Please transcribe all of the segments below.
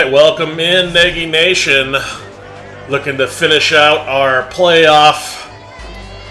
right, welcome in, Nagy Nation. Looking to finish out our playoff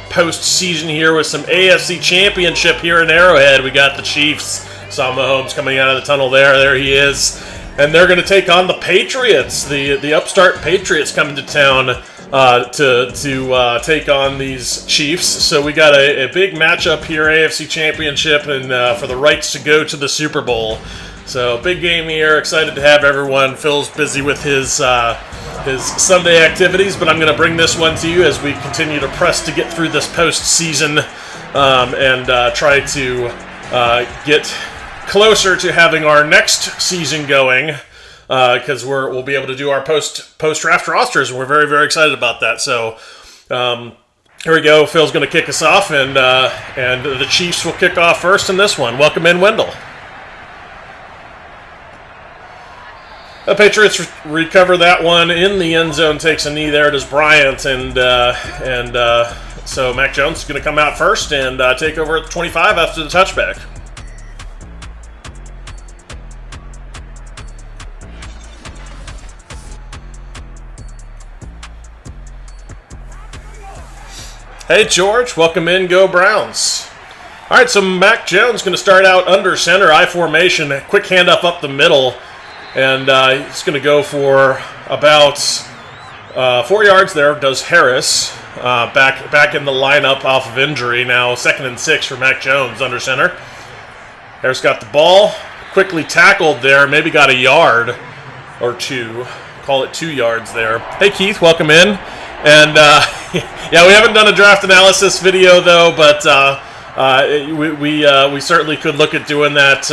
postseason here with some AFC Championship here in Arrowhead. We got the Chiefs. Saw Mahomes coming out of the tunnel there. There he is. And they're going to take on the Patriots. The upstart Patriots coming to town to take on these Chiefs. So we got a big matchup here, AFC Championship, and for the rights to go to the Super Bowl. So big game here. Excited to have everyone. Phil's busy with his Sunday activities, but I'm going to bring this one to you as we continue to press to get through this postseason and try to get closer to having our next season going, because we'll be able to do our post-draft rosters, and we're very, very excited about that. So here we go. Phil's going to kick us off, and the Chiefs will kick off first in this one. Welcome in, Wendell. The Patriots recover that one in the end zone, takes a knee there. Does Bryant, and so Mac Jones is going to come out first and take over at the 25 after the touchback. Hey, George. Welcome in. Go Browns. All right, so Mac Jones going to start out under center, I formation. Quick handoff up the middle. And he's going to go for about 4 yards there. Does Harris back in the lineup off of injury. Now 2nd and 6 for Mac Jones under center. Harris got the ball. Quickly tackled there. Maybe got a yard or two. Call it 2 yards there. Hey, Keith. Welcome in. And, yeah, we haven't done a draft analysis video, though, but we certainly could look at doing that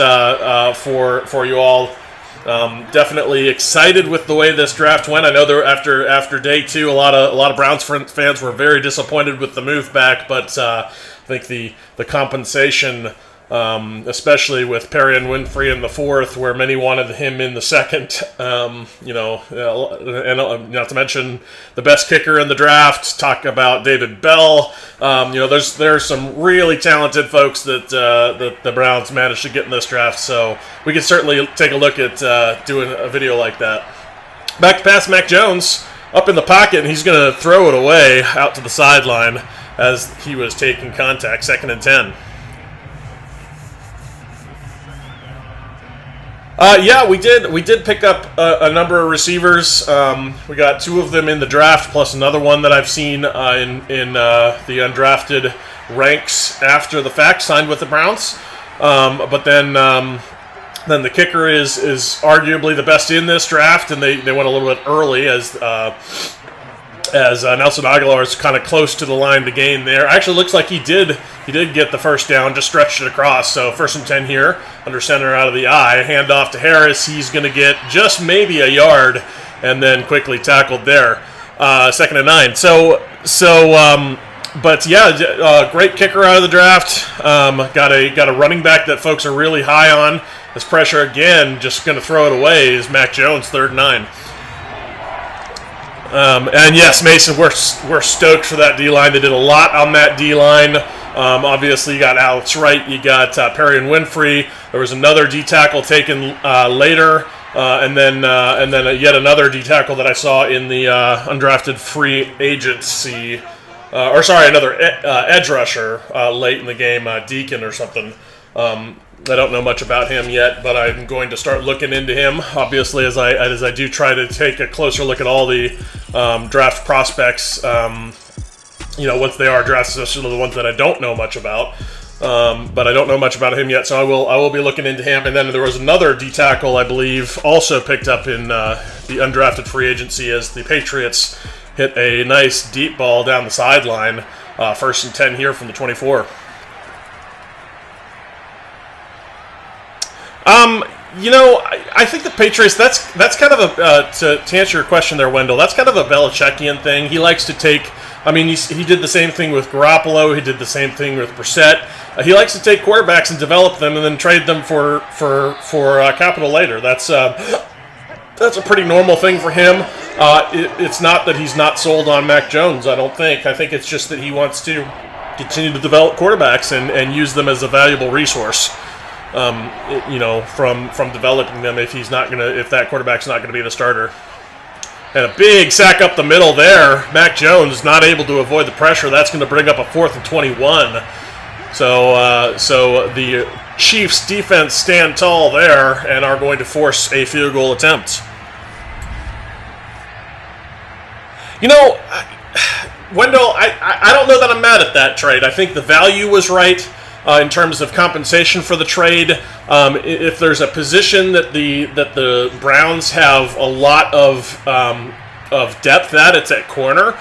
for you all. Definitely excited with the way this draft went. I know there after day 2, a lot of Browns fans were very disappointed with the move back, but I think the compensation, especially with Perry and Winfrey in the 4th, where many wanted him in the 2nd, and not to mention the best kicker in the draft. Talk about David Bell. There's some really talented folks that the Browns managed to get in this draft. So we could certainly take a look at doing a video like that. Back to pass, Mac Jones up in the pocket, and he's going to throw it away out to the sideline as he was taking contact. 2nd and 10. Yeah, we did pick up a number of receivers. We got 2 of them in the draft, plus another one that I've seen in the undrafted ranks after the fact, signed with the Browns. But then the kicker is arguably the best in this draft, and they went a little bit early as Nelson Aguilar is kind of close to the line to gain there. Actually, looks like he did get the first down, just stretched it across. So 1st and 10 here, under center out of the eye. Hand off to Harris. He's going to get just maybe a yard, and then quickly tackled there. 2nd and 9. But yeah, great kicker out of the draft. Got a running back that folks are really high on. This pressure again, just going to throw it away is Mac Jones, 3rd and 9. And yes, Mason, we're stoked for that D-line. They did a lot on that D-line. Obviously, you got Alex Wright, you got Perry and Winfrey. There was another D-tackle taken later, and then yet another D-tackle that I saw in the undrafted free agency. Another edge rusher late in the game, Deacon or something. I don't know much about him yet, but I'm going to start looking into him, obviously, as I do try to take a closer look at all the draft prospects, once they are drafted, especially the ones that I don't know much about. But I don't know much about him yet, so I will be looking into him. And then there was another D-tackle, I believe, also picked up in the undrafted free agency as the Patriots hit a nice deep ball down the sideline. 1st and 10 here from the 24. I think the Patriots, that's kind of to answer your question there, Wendell, that's kind of a Belichickian thing. He likes to take, he did the same thing with Garoppolo, he did the same thing with Brissett. He likes to take quarterbacks and develop them and then trade them for capital later. That's a pretty normal thing for him. It's not that he's not sold on Mac Jones, I don't think. I think it's just that he wants to continue to develop quarterbacks and use them as a valuable resource. from developing them if that quarterback's not gonna be the starter. And a big sack up the middle there. Mac Jones not able to avoid the pressure. That's going to bring up a 4th and 21. So the Chiefs defense stand tall there and are going to force a field goal attempt. Wendell, I don't know that I'm mad at that trade. I think the value was right in terms of compensation for the trade. If there's a position that the Browns have a lot of depth at, it's at corner.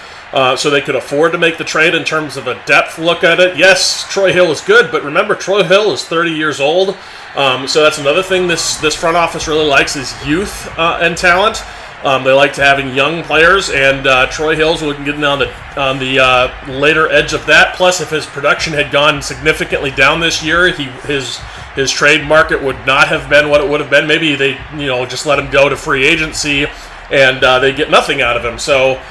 So they could afford to make the trade in terms of a depth look at it. Yes, Troy Hill is good, but remember, Troy Hill is 30 years old. So that's another thing this front office really likes is youth and talent. They like to having young players, and Troy Hill's looking good on the later edge of that. Plus, if his production had gone significantly down this year, his trade market would not have been what it would have been. Maybe they just let him go to free agency, and they get nothing out of him. So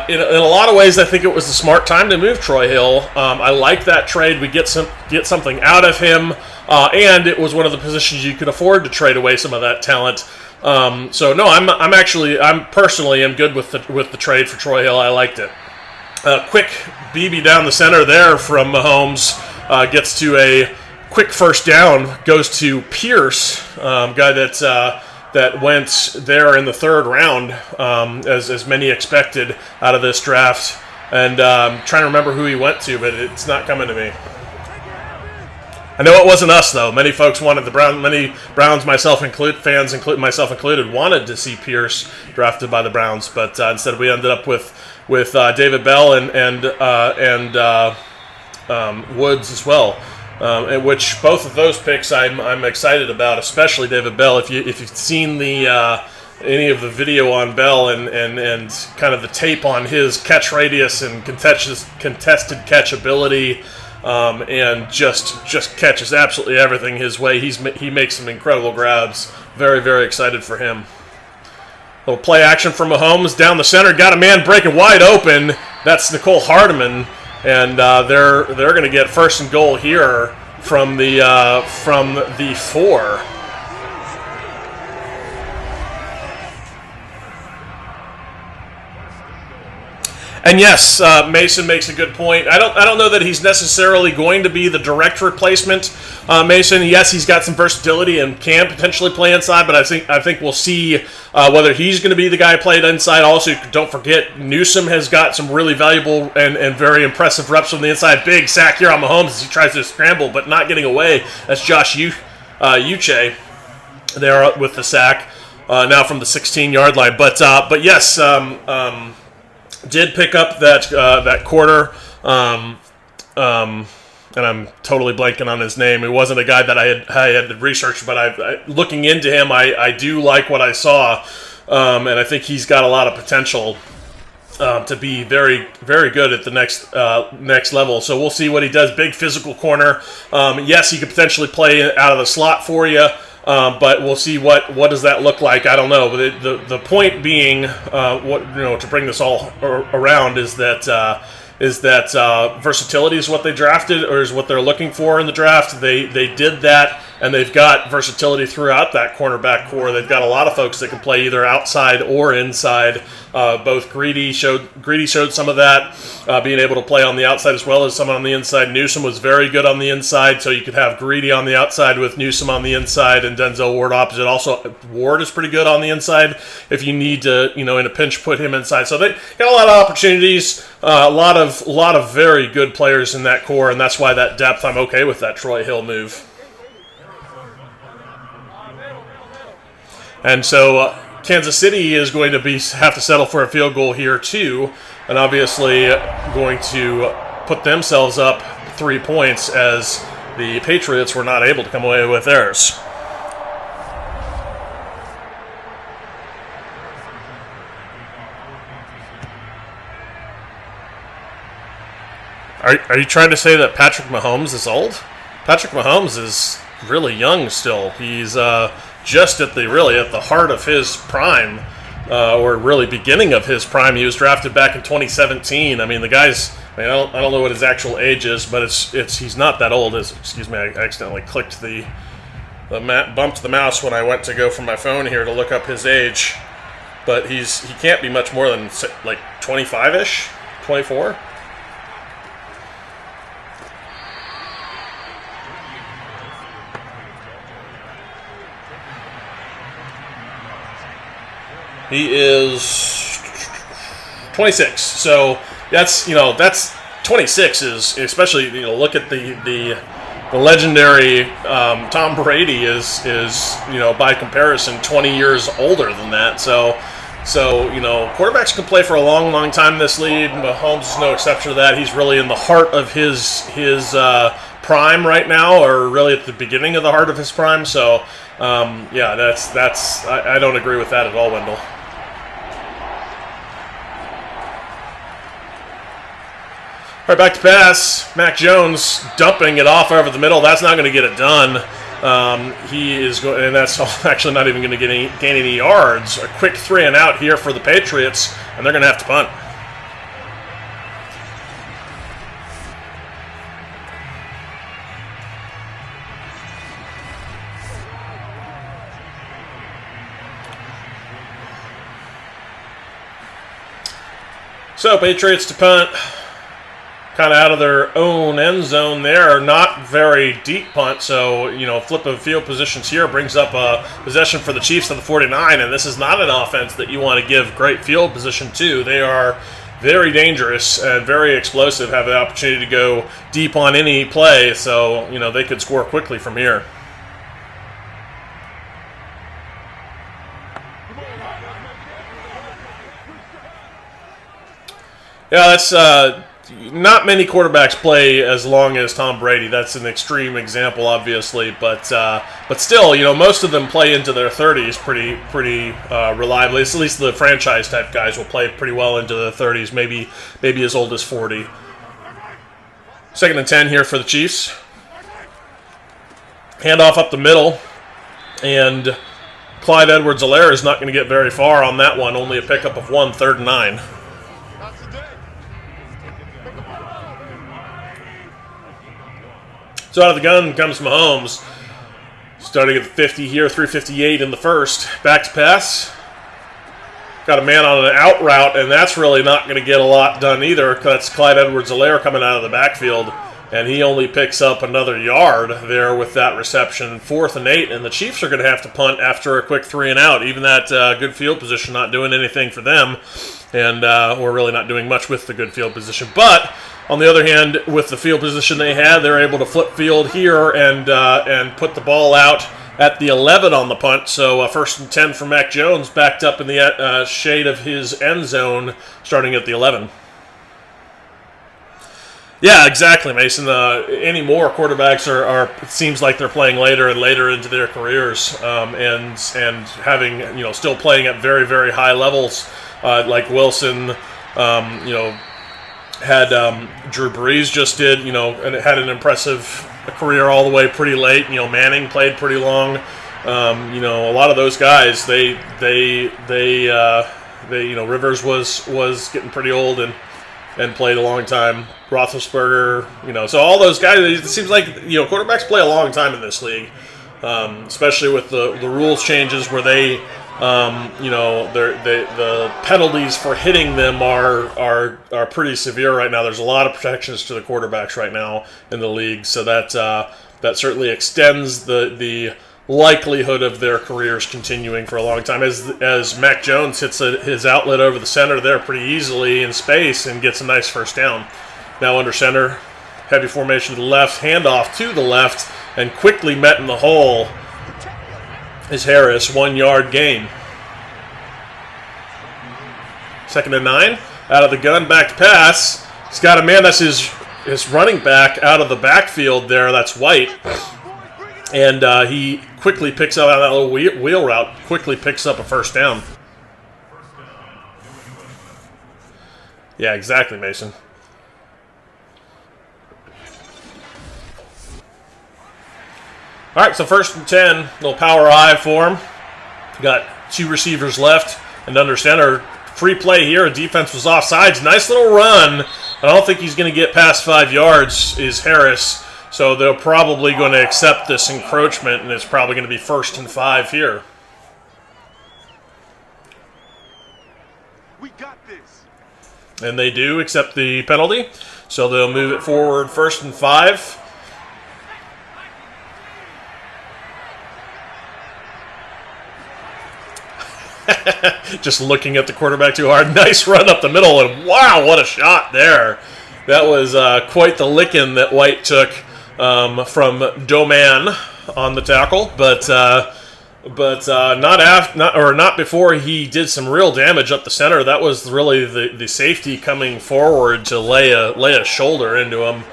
in a lot of ways, I think it was a smart time to move Troy Hill. I like that trade. We get something out of him, and it was one of the positions you could afford to trade away some of that talent. So no, I'm personally good with the trade for Troy Hill. I liked it. Quick BB down the center there from Mahomes, gets to a quick first down, goes to Pierce, guy that went there in the 3rd round, as many expected out of this draft. And trying to remember who he went to, but it's not coming to me. I know it wasn't us, though. Many folks wanted many Browns, fans, including myself included, wanted to see Pierce drafted by the Browns, but instead we ended up with David Bell and Woods as well, which both of those picks I'm excited about, especially David Bell. If you've seen any of the video on Bell and kind of the tape on his catch radius and contested catch ability. And just catches absolutely everything his way. He makes some incredible grabs. Very, very excited for him. Little play action from Mahomes down the center. Got a man breaking wide open. That's Nicole Hardeman, and they're going to get 1st and goal here from the 4. And yes, Mason makes a good point. I don't know that he's necessarily going to be the direct replacement. Mason, yes, he's got some versatility and can potentially play inside, but I think we'll see whether he's going to be the guy played inside. Also, don't forget, Newsome has got some really valuable and very impressive reps from the inside. Big sack here on Mahomes as he tries to scramble, but not getting away. That's Josh Uche there with the sack now from the 16-yard line. But yes. Did pick up that quarter, and I'm totally blanking on his name. It wasn't a guy that I had researched, but looking into him, I do like what I saw, and I think he's got a lot of potential to be very, very good at the next level. So we'll see what he does. Big physical corner. Yes, he could potentially play out of the slot for you. But we'll see what does that look like. I don't know. But the point being, to bring this all around is that versatility is what they drafted, or is what they're looking for in the draft. They did that, and they've got versatility throughout that cornerback core. They've got a lot of folks that can play either outside or inside. Both Greedy showed some of that, being able to play on the outside as well as someone on the inside. Newsome was very good on the inside, so you could have Greedy on the outside with Newsome on the inside and Denzel Ward opposite. Also, Ward is pretty good on the inside if you need to, in a pinch, put him inside. So they got a lot of opportunities, a lot of very good players in that core, and that's why that depth, I'm okay with that Troy Hill move. And so Kansas City is going to have to settle for a field goal here too, and obviously going to put themselves up 3 points as the Patriots were not able to come away with theirs. Are you trying to say that Patrick Mahomes is old? Patrick Mahomes is really young still. He's just at the heart of his prime, or really beginning of his prime. He was drafted back in 2017. I mean, the guy's, I don't know what his actual age is, but it's he's not that old. Excuse me, I accidentally clicked the bumped the mouse when I went to go from my phone here to look up his age, but he can't be much more than like 25-ish, 24. He is 26, so that's 26 is, especially, look at the legendary Tom Brady is by comparison 20 years older than that. So quarterbacks can play for a long time in this league. Mahomes is no exception to that. He's really in the heart of his prime right now, or really at the beginning of the heart of his prime. So I don't agree with that at all, Wendell. All right, back to pass. Mac Jones dumping it off over the middle. That's not going to get it done. He is going, and that's actually not even going to gain any yards. A quick 3 and out here for the Patriots, and they're going to have to punt. So Patriots to punt. Kind of out of their own end zone there. Not very deep punt, so, flip of field positions here brings up a possession for the Chiefs to the 49, and this is not an offense that you want to give great field position to. They are very dangerous and very explosive, have the opportunity to go deep on any play, so, they could score quickly from here. Yeah, that's not many quarterbacks play as long as Tom Brady. That's an extreme example, obviously, but still, most of them play into their 30s pretty reliably. At least the franchise type guys will play pretty well into the 30s, maybe as old as 40. 2nd and 10 here for the Chiefs. Handoff up the middle, and Clyde Edwards-Helaire is not going to get very far on that one. Only a pickup of 1, 3rd and 9. So out of the gun comes Mahomes. Starting at the 50 here, 3:58 in the first. Back to pass. Got a man on an out route, and that's really not going to get a lot done either. That's Clyde Edwards-Helaire coming out of the backfield, and he only picks up another yard there with that reception. 4th and 8, and the Chiefs are going to have to punt after a quick 3 and out. Even that good field position not doing anything for them, and we're really not doing much with the good field position. But on the other hand, with the field position they had, they're able to flip field here and put the ball out at the 11 on the punt. So 1st and 10 for Mac Jones, backed up in the shade of his end zone, starting at the 11. Yeah, exactly, Mason. Anymore, quarterbacks are it seems like they're playing later and later into their careers, and having still playing at very, very high levels, like Wilson, had Drew Brees just did, and it had an impressive career all the way pretty late. Manning played pretty long. A lot of those guys, they Rivers was getting pretty old and played a long time. Roethlisberger, so all those guys, it seems like, quarterbacks play a long time in this league, especially with the rules changes where they, the penalties for hitting them are pretty severe right now. There's a lot of protections to the quarterbacks right now in the league, so that certainly extends the likelihood of their careers continuing for a long time. As Mac Jones hits his outlet over the center there pretty easily in space and gets a nice first down. Now under center, heavy formation to the left, handoff to the left, and quickly met in the hole is Harris, 1 yard gain. 2nd and 9, out of the gun, back to pass. He's got a man, that's his running back out of the backfield there, that's White. And he quickly picks up, out of that little wheel route, quickly picks up a first down. Yeah, exactly, Mason. All right, so 1st and 10, little power I for him. Got 2 receivers left and under center. Free play here. Defense was offsides. Nice little run. I don't think he's going to get past 5 yards, is Harris. So they're probably going to accept this encroachment, and it's probably going to be 1st and 5 here. We got this. And they do accept the penalty, so they'll move it forward 1st and 5. Just looking at the quarterback too hard. Nice run up the middle, and wow, what a shot there. That was quite the licking that White took from Doman on the tackle, but not before he did some real damage up the center. That was really the safety coming forward to lay a shoulder into him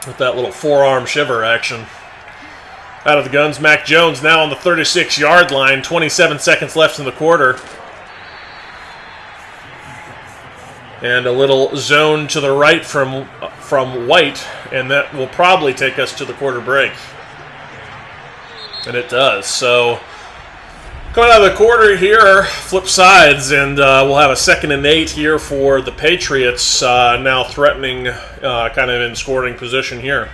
with that little forearm shiver action. Out of the guns, Mac Jones now on the 36-yard line. 27 seconds left in the quarter. And a little zone to the right from White, and that will probably take us to the quarter break. And it does. So coming out of the quarter here, flip sides, and we'll have a 2nd and 8 here for the Patriots, now threatening kind of in scoring position here.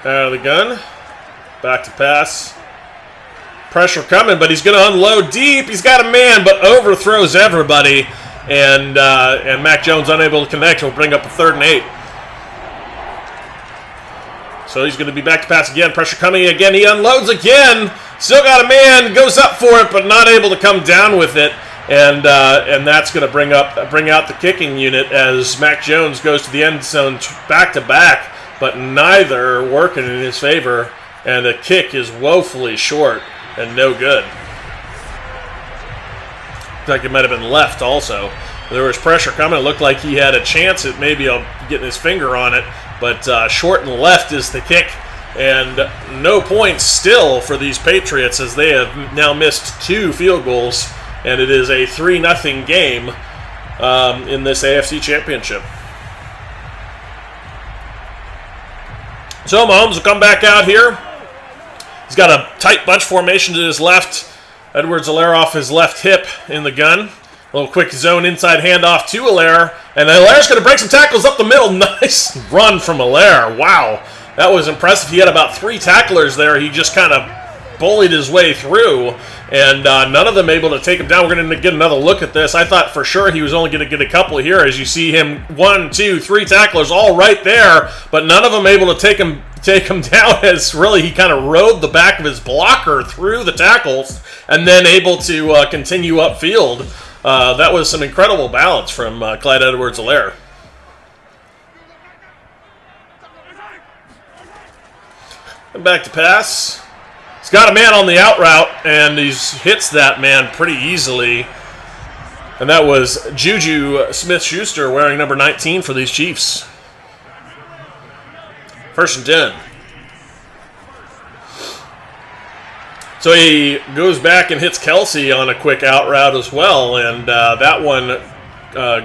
Out of the gun. Back to pass. Pressure coming, but he's going to unload deep. He's got a man, but overthrows everybody. And Mac Jones unable to connect. Will bring up a 3rd and 8. So he's going to be back to pass again. Pressure coming again. He unloads again. Still got a man. Goes up for it, but not able to come down with it. And that's going to bring out the kicking unit as Mac Jones goes to the end zone back to back, but neither working in his favor. And the kick is woefully short and no good. Looks like it might have been left also. There was pressure coming. It looked like he had a chance at maybe getting his finger on it, but short and left is the kick. And no points still for these Patriots as they have now missed 2 field goals, and it is a 3-0 game in this AFC Championship. So Mahomes will come back out here. He's got a tight bunch formation to his left. Edwards-Helaire off his left hip in the gun. A little quick zone inside handoff to Helaire. And Hilaire's going to break some tackles up the middle. Nice run from Helaire. Wow. That was impressive. He had about 3 tacklers there. He just kind of bullied his way through. And none of them able to take him down. We're going to get another look at this. I thought for sure he was only going to get a couple here. As you see him, 1, 2, 3 tacklers all right there. But none of them able to take him down, as really he kind of rode the back of his blocker through the tackles and then able to continue upfield. That was some incredible balance from Clyde Edwards-Helaire. Back to pass. He's got a man on the out route, and he hits that man pretty easily. And that was Juju Smith-Shuster wearing number 19 for these Chiefs. 1st and 10. So he goes back and hits Kelsey on a quick out route as well, and that one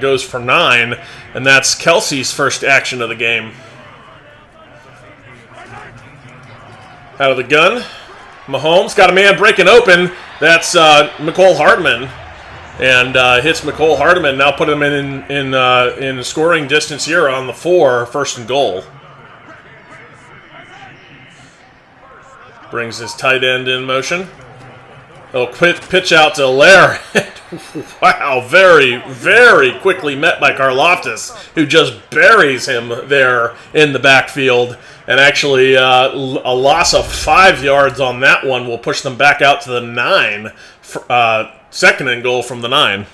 goes for 9, and that's Kelsey's first action of the game. Out of the gun, Mahomes got a man breaking open. That's Mecole Hardman, and hits Mecole Hardman. Now put him in scoring distance here on the 4, 1st and goal. Brings his tight end in motion. He'll pitch out to Helaire. Wow, very, very quickly met by Karlaftis, who just buries him there in the backfield. And actually, a loss of 5 yards on that one will push them back out to the 9. 2nd and goal from the 9.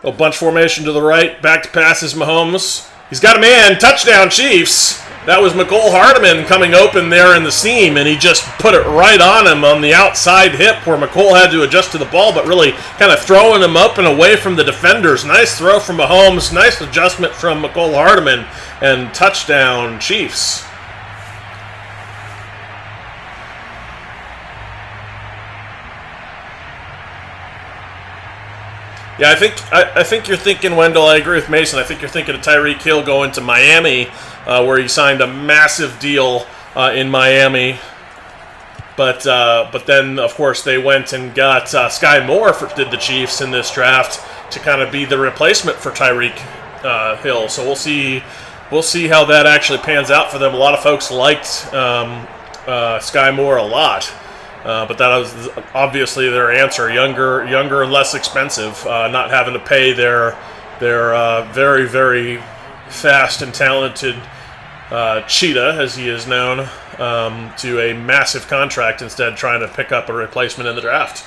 A bunch formation to the right. Back to passes Mahomes. He's got a man. Touchdown, Chiefs. That was Mecole Hardman coming open there in the seam, and he just put it right on him on the outside hip where Mecole had to adjust to the ball, but really kind of throwing him up and away from the defenders. Nice throw from Mahomes. Nice adjustment from Mecole Hardman, and touchdown, Chiefs. Yeah, I think you're thinking, Wendell. I agree with Mason. I think you're thinking of Tyreek Hill going to Miami, where he signed a massive deal in Miami. But then, of course, they went and got Sky Moore did the Chiefs in this draft to kind of be the replacement for Tyreek Hill. So we'll see how that actually pans out for them. A lot of folks liked Sky Moore a lot. But that was obviously their answer: younger and less expensive, not having to pay their very, very fast and talented Cheetah, as he is known, to a massive contract, instead trying to pick up a replacement in the draft.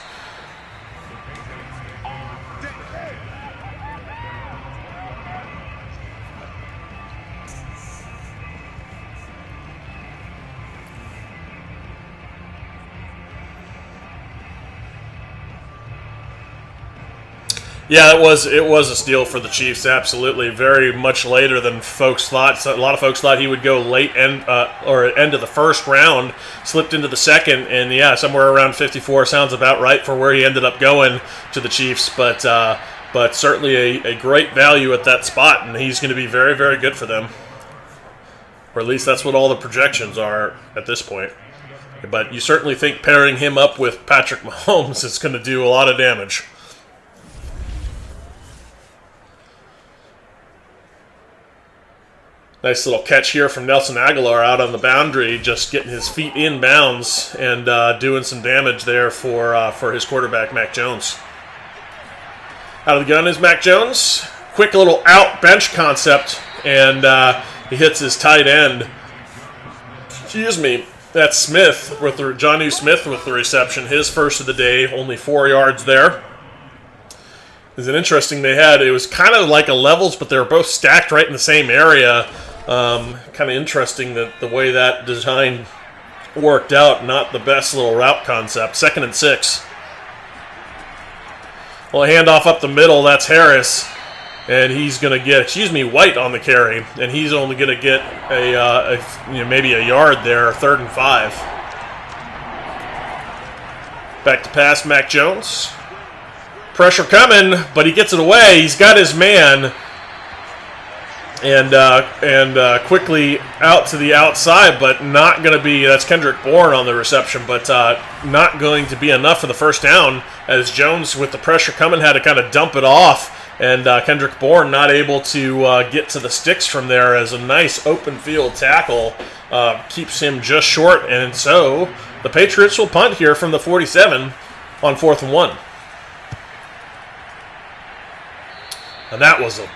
Yeah, it was a steal for the Chiefs, absolutely. Very much later than folks thought. So a lot of folks thought he would go late end of the first round, slipped into the second, and yeah, somewhere around 54 sounds about right for where he ended up going to the Chiefs. But certainly a great value at that spot, and he's going to be very, very good for them. Or at least that's what all the projections are at this point. But you certainly think pairing him up with Patrick Mahomes is going to do a lot of damage. Nice little catch here from Nelson Aguilar out on the boundary, just getting his feet in bounds and doing some damage there for his quarterback, Mac Jones. Out of the gun is Mac Jones. Quick little out bench concept, and he hits his tight end. Excuse me. That's Smith with Jonnu Smith with the reception. His first of the day, only 4 yards there. Is it interesting? It was kind of like a levels, but they were both stacked right in the same area. Kind of interesting that the way that design worked out. Not the best little route concept. 2nd and 6. Well, a handoff up the middle. That's Harris, and he's going to get White on the carry, and he's only going to get maybe a yard there. 3rd and 5. Back to pass, Mac Jones. Pressure coming, but he gets it away. He's got his man. And quickly out to the outside, but not going to be, that's Kendrick Bourne on the reception, but not going to be enough for the first down, as Jones, with the pressure coming, had to kind of dump it off, and Kendrick Bourne not able to get to the sticks from there, as a nice open field tackle keeps him just short, and so the Patriots will punt here from the 47 on 4th and 1. And that was a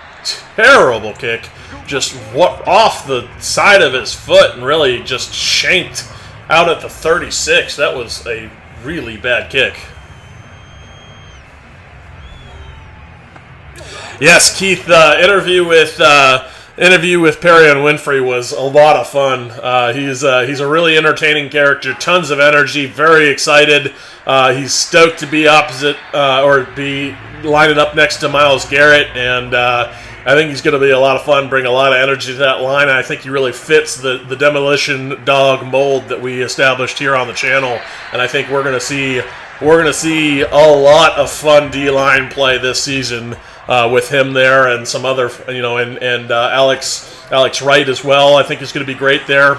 terrible kick, just off the side of his foot and really just shanked out at the 36. That was a really bad kick. Yes, Keith, interview with Perry and Winfrey was a lot of fun. He's a really entertaining character, tons of energy, very excited. He's stoked to be opposite or be lining up next to Myles Garrett, and I think he's going to be a lot of fun, bring a lot of energy to that line. And I think he really fits the demolition dog mold that we established here on the channel. And I think we're going to see a lot of fun D-line play this season with him there, and some other, and Alex Wright as well. I think is going to be great there.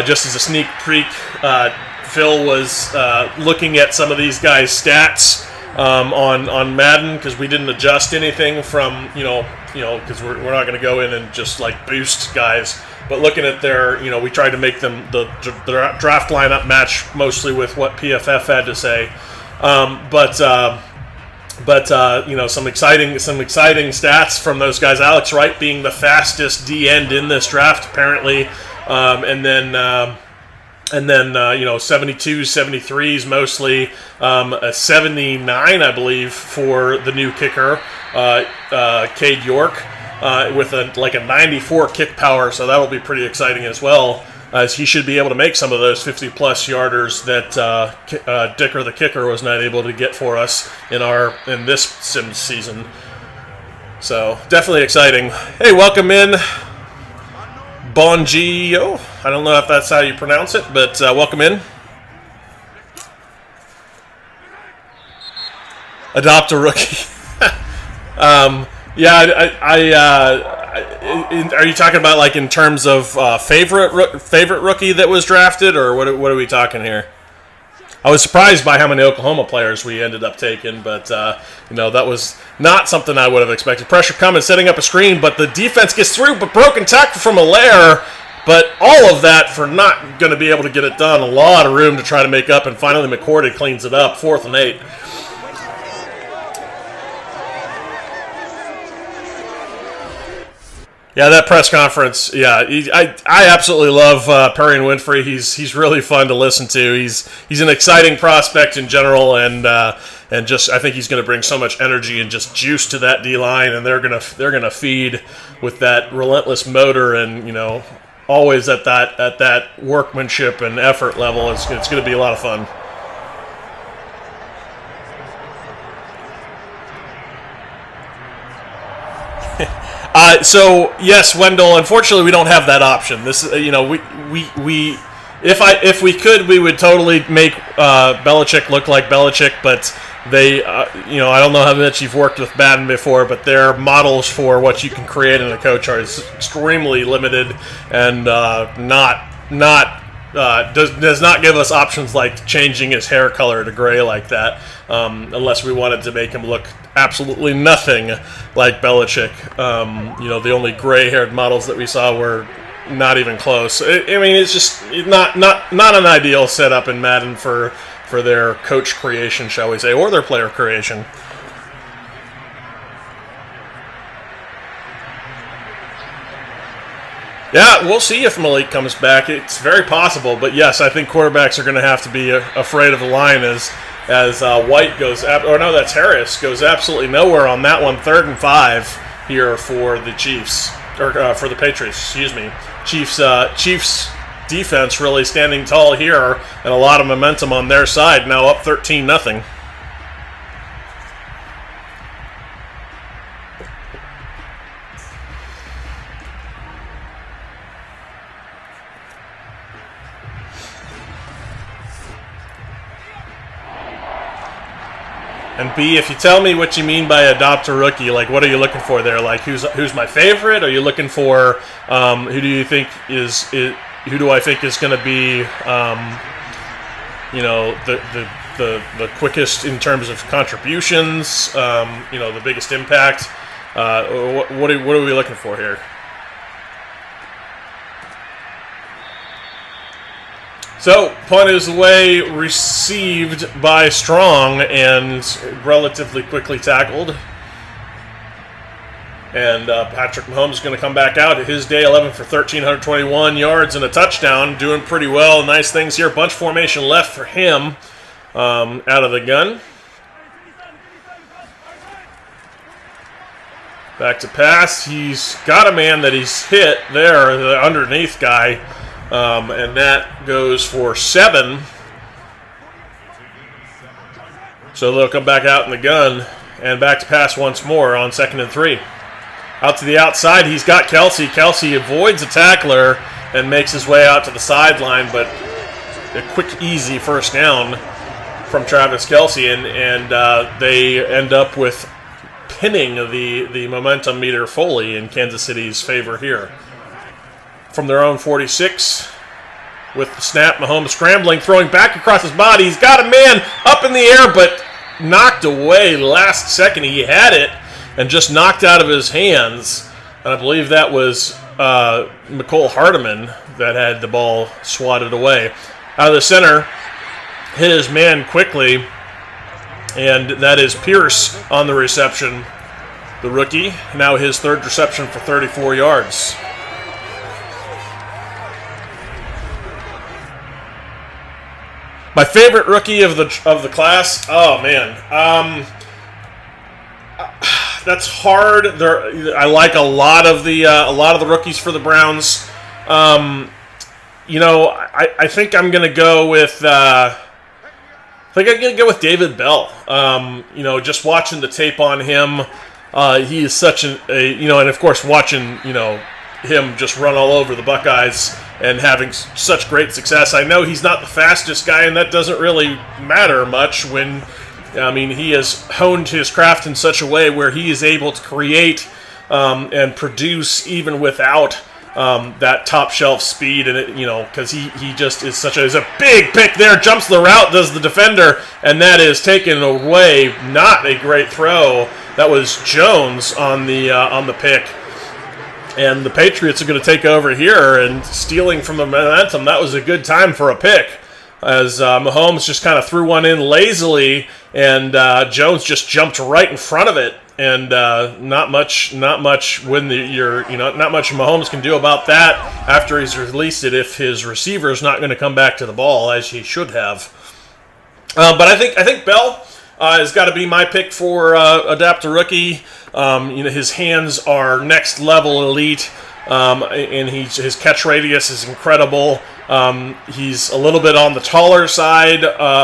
Just as a sneak peek, Phil was looking at some of these guys' stats on Madden, because we didn't adjust anything from because we're not going to go in and just like boost guys, but looking at their we tried to make them the draft lineup match mostly with what PFF had to say, but some exciting stats from those guys. Alex Wright being the fastest D end in this draft apparently, and then 72s, 73s mostly, a 79, I believe, for the new kicker, Cade York, with a 94 kick power, so that'll be pretty exciting as well, as he should be able to make some of those 50-plus yarders that Dicker the kicker was not able to get for us in this Sims season. So, definitely exciting. Hey, welcome in, Bongio. I don't know if that's how you pronounce it, but welcome in. Adopt a rookie. Are you talking about like in terms of favorite rookie that was drafted, or what are we talking here? I was surprised by how many Oklahoma players we ended up taking, but that was not something I would have expected. Pressure coming, setting up a screen, but the defense gets through, but broken tackle from Allaire. But all of that for not going to be able to get it done. A lot of room to try to make up, and finally McCourty cleans it up. 4th and 8. Yeah, that press conference. Yeah, I absolutely love Perry and Winfrey. He's really fun to listen to. He's an exciting prospect in general, and just I think he's going to bring so much energy and just juice to that D line, and they're gonna feed with that relentless motor, and always at that workmanship and effort level. It's going to be a lot of fun. So yes, Wendell. Unfortunately, we don't have that option. This, if we could, we would totally make Belichick look like Belichick. But they, I don't know how much you've worked with Madden before, but their models for what you can create in a coach are extremely limited, and does not give us options like changing his hair color to gray like that, unless we wanted to make him look absolutely nothing like Belichick. The only gray-haired models that we saw were not even close. It's just not an ideal setup in Madden for their coach creation, shall we say, or their player creation. Yeah, we'll see if Malik comes back. It's very possible, but yes, I think quarterbacks are going to have to be afraid of the line as White goes. That's Harris goes absolutely nowhere on that one. 3rd and 5 here for the Chiefs, or for the Patriots. Excuse me. Chiefs defense really standing tall here, and a lot of momentum on their side. Now up 13-0. And B, if you tell me what you mean by adopt a rookie, like what are you looking for there? Like who's my favorite? Are you looking for who do I think is going to be the quickest in terms of contributions? The biggest impact. What are we looking for here? So, punt is away, received by Strong, and relatively quickly tackled. And Patrick Mahomes is going to come back out at his day, 11 for 1,321 yards and a touchdown, doing pretty well. Nice things here. Bunch formation left for him out of the gun. Back to pass. He's got a man that he's hit there, the underneath guy. And that goes for 7. So they'll come back out in the gun and back to pass once more on 2nd and 3. Out to the outside, he's got Kelsey. Kelsey avoids a tackler and makes his way out to the sideline, but a quick, easy first down from Travis Kelsey, and they end up with pinning the momentum meter fully in Kansas City's favor here. From their own 46, with the snap, Mahomes scrambling, throwing back across his body. He's got a man up in the air, but knocked away last second. He had it and just knocked out of his hands. And I believe that was McCole Hardeman that had the ball swatted away. Out of the center, hit his man quickly, and that is Pierce on the reception. The rookie, now his 3rd reception for 34 yards. My favorite rookie of the class. Oh man, that's hard. I like a lot of the rookies for the Browns. I think I'm gonna go with. David Bell. Just watching the tape on him, he is such and of course watching him just run all over the Buckeyes and having such great success. I know he's not the fastest guy, and that doesn't really matter much when I mean, he has honed his craft in such a way where he is able to create and produce even without that top shelf speed, and because he just is is a big pick there, jumps the route, does the defender, and that is taken away. Not a great throw. That was Jones on the pick, and the Patriots are going to take over here and stealing from the momentum. That was a good time for a pick, as Mahomes just kind of threw one in lazily, and Jones just jumped right in front of it. And not much when not much Mahomes can do about that after he's released it if his receiver is not going to come back to the ball as he should have. But I think Bell has got to be my pick for Adapt a Rookie. His hands are next level elite, and his catch radius is incredible. He's a little bit on the taller side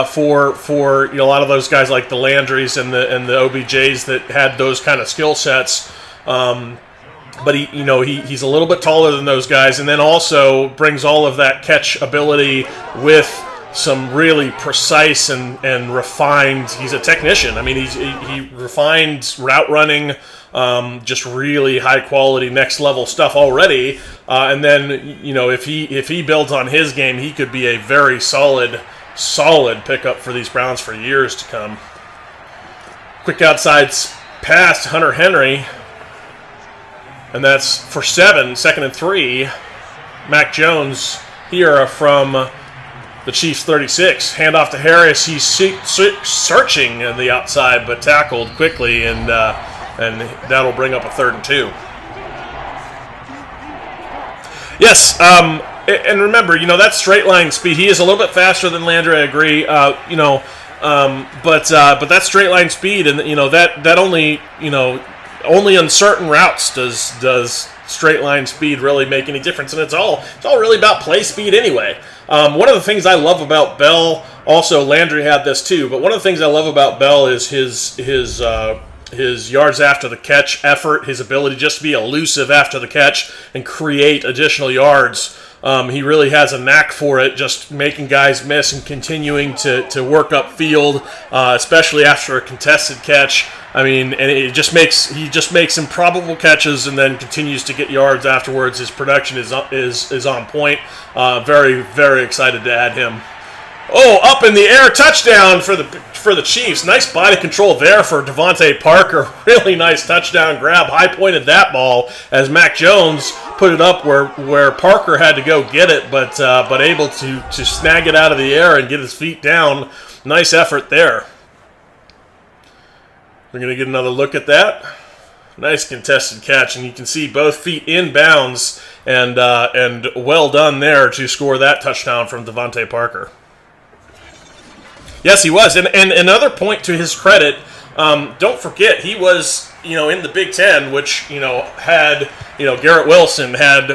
for a lot of those guys like the Landrys and the OBJs that had those kind of skill sets. But he's a little bit taller than those guys, and then also brings all of that catch ability with some really precise and refined. He's a technician. I mean, he refined route running. Just really high quality, next level stuff already. And then if he builds on his game, he could be a very solid pickup for these Browns for years to come. Quick outside pass to Hunter Henry, and that's for 7, 2nd and 3. Mac Jones here from the Chiefs 36. Handoff to Harris. He's searching on the outside, but tackled quickly, and that'll bring up a 3rd and 2. Yes, and remember, that straight line speed. He is a little bit faster than Landry, I agree. But that straight line speed, and that only on certain routes does straight line speed really make any difference, and it's all really about play speed anyway. One of the things I love about Bell, also Landry had this too, but one of the things I love about Bell is his yards after the catch effort, his ability just to be elusive after the catch and create additional yards. He really has a knack for it, just making guys miss and continuing to work upfield, especially after a contested catch. I mean, and he just makes improbable catches and then continues to get yards afterwards. His production is on point. Very, very excited to add him. Oh, up in the air, touchdown for the Chiefs. Nice body control there for Devontae Parker. Really nice touchdown grab. High pointed that ball as Mac Jones put it up where Parker had to go get it, but able to snag it out of the air and get his feet down. Nice effort there. We're going to get another look at that. Nice contested catch, and you can see both feet in bounds, and well done there to score that touchdown from Devontae Parker. Yes, he was. And another point to his credit, don't forget, he was, in the Big Ten, which, had, Garrett Wilson, had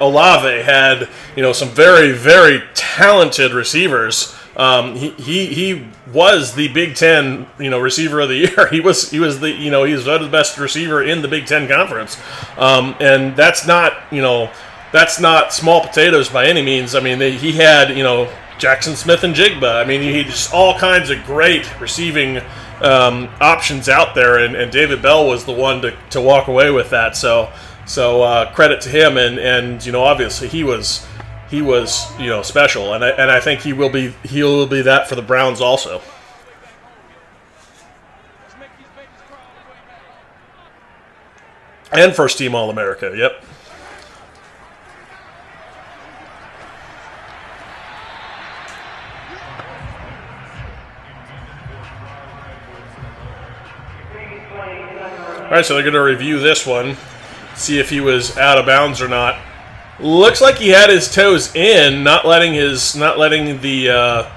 Olave, had, some very, very talented receivers. He was the Big Ten, receiver of the year. He was the best receiver in the Big Ten conference. And that's not small potatoes by any means. I mean, he had, Jackson Smith and Jigba. I mean, he just all kinds of great receiving options out there, and David Bell was the one to walk away with that. So credit to him, and obviously he was special, and I think he will be that for the Browns also. And first team All-America. Yep. All right, so they're going to review this one, see if he was out of bounds or not. Looks like he had his toes in, not letting the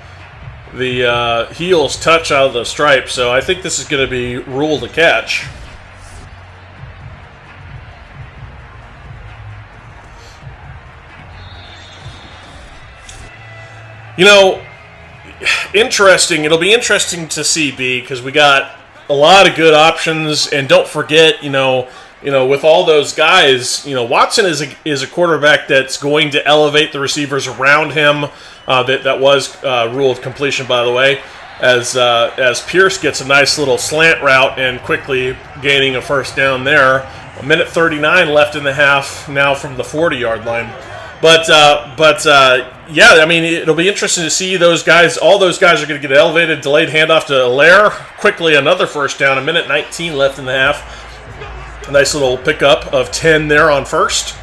heels touch out of the stripe. So I think this is going to be ruled a catch. Interesting. It'll be interesting to see, B, because we got a lot of good options, and don't forget, with all those guys, Watson is a quarterback that's going to elevate the receivers around him. That was ruled completion, by the way. as Pierce gets a nice little slant route and quickly gaining a first down there. 1:39 left in the half now from the 40-yard line. But yeah, I mean, it'll be interesting to see those guys. All those guys are going to get elevated. Delayed handoff to Allaire. Quickly another first down. 1:19 left in the half. A nice little pickup of 10 there on first.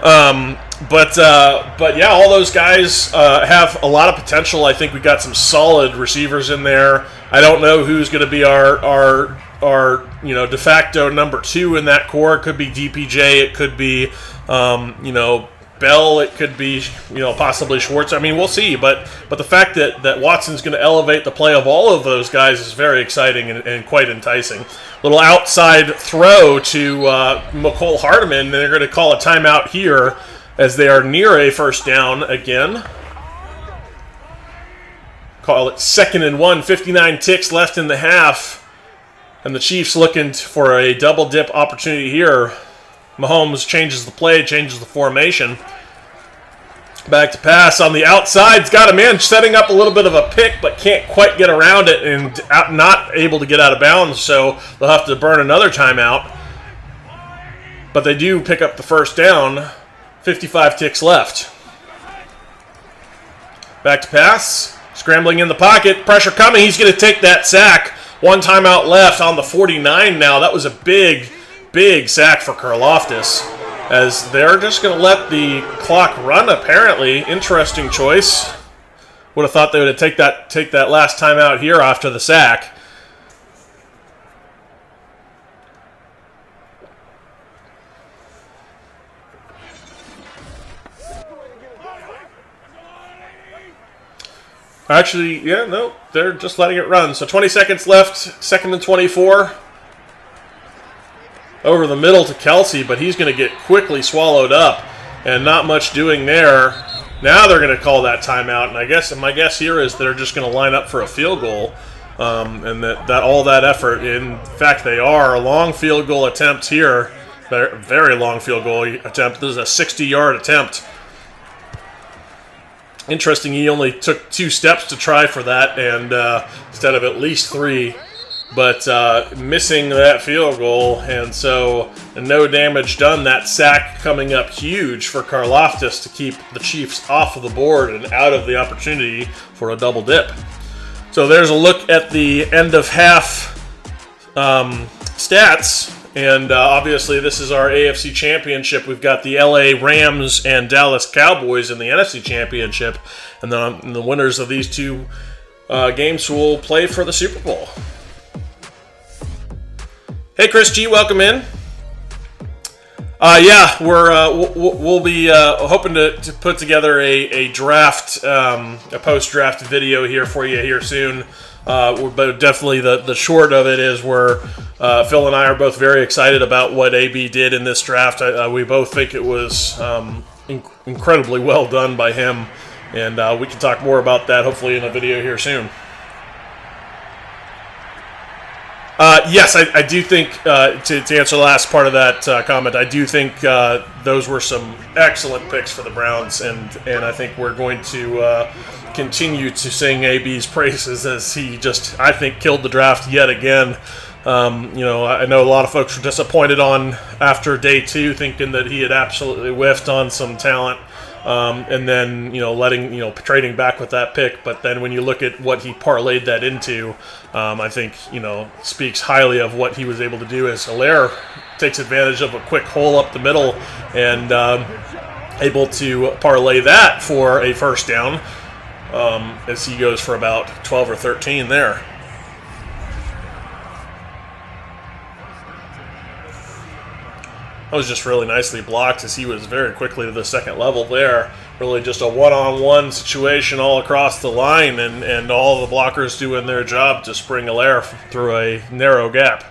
But yeah, all those guys have a lot of potential. I think we got some solid receivers in there. I don't know who's going to be our de facto number 2 in that core. It could be DPJ. It could be Bell. It could be possibly Schwartz. I mean, we'll see. But the fact that Watson's going to elevate the play of all of those guys is very exciting and quite enticing. Little outside throw to McCole Hardeman, and they're going to call a timeout here as they are near a first down again. Call it 2nd and 1, 59 ticks left in the half. And the Chiefs looking for a double dip opportunity here. Mahomes changes the play, changes the formation. Back to pass on the outside. He's got a man setting up a little bit of a pick, but can't quite get around it and not able to get out of bounds, so they'll have to burn another timeout. But they do pick up the first down. 55 ticks left. Back to pass. Scrambling in the pocket. Pressure coming. He's going to take that sack. One timeout left on the 49 now. That was a big, big sack for Karlaftis, as they're just going to let the clock run, apparently. Interesting choice. Would have thought they would have take that last timeout here after the sack. Actually, yeah, no, they're just letting it run. So 20 seconds left, 2nd and 24. Over the middle to Kelsey, but he's going to get quickly swallowed up, and not much doing there. Now they're going to call that timeout, and my guess here is they're just going to line up for a field goal, and that all that effort, in fact they are, a long field goal attempt here, very long field goal attempt. This is a 60-yard attempt. Interesting, he only took 2 steps to try for that, and instead of at least 3. But missing that field goal, and so no damage done. That sack coming up huge for Karlaftis to keep the Chiefs off of the board and out of the opportunity for a double dip. So there's a look at the end of half stats, and obviously this is our AFC Championship. We've got the LA Rams and Dallas Cowboys in the NFC Championship, and then the winners of these 2 games will play for the Super Bowl. Hey, Chris G, welcome in. Yeah, we'll be hoping to put together a draft, a post-draft video here for you here soon. But definitely the short of it is Phil and I are both very excited about what AB did in this draft. We both think it was incredibly well done by him, and we can talk more about that hopefully in a video here soon. Yes, I do think, to answer the last part of that comment, I do think those were some excellent picks for the Browns, and I think we're going to continue to sing AB's praises as he just, I think, killed the draft yet again. I know a lot of folks were disappointed after day 2, thinking that he had absolutely whiffed on some talent. And then, trading back with that pick. But then when you look at what he parlayed that into, I think, speaks highly of what he was able to do as Allaire takes advantage of a quick hole up the middle and able to parlay that for a first down as he goes for about 12 or 13 there. That was just really nicely blocked as he was very quickly to the second level there. Really just a one-on-one situation all across the line, and all the blockers doing their job to spring Allaire through a narrow gap.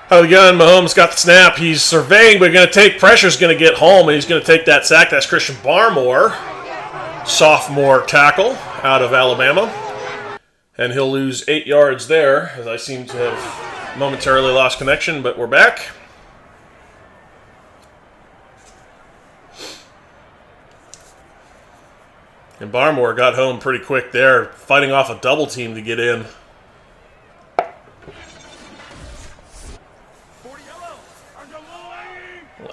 Out of the gun, Mahomes got the snap. He's surveying, but going to take pressure's going to get home, and he's going to take that sack. That's Christian Barmore, sophomore tackle out of Alabama. And he'll lose 8 yards there, as I seem to have momentarily lost connection, but we're back. And Barmore got home pretty quick there, fighting off a double team to get in.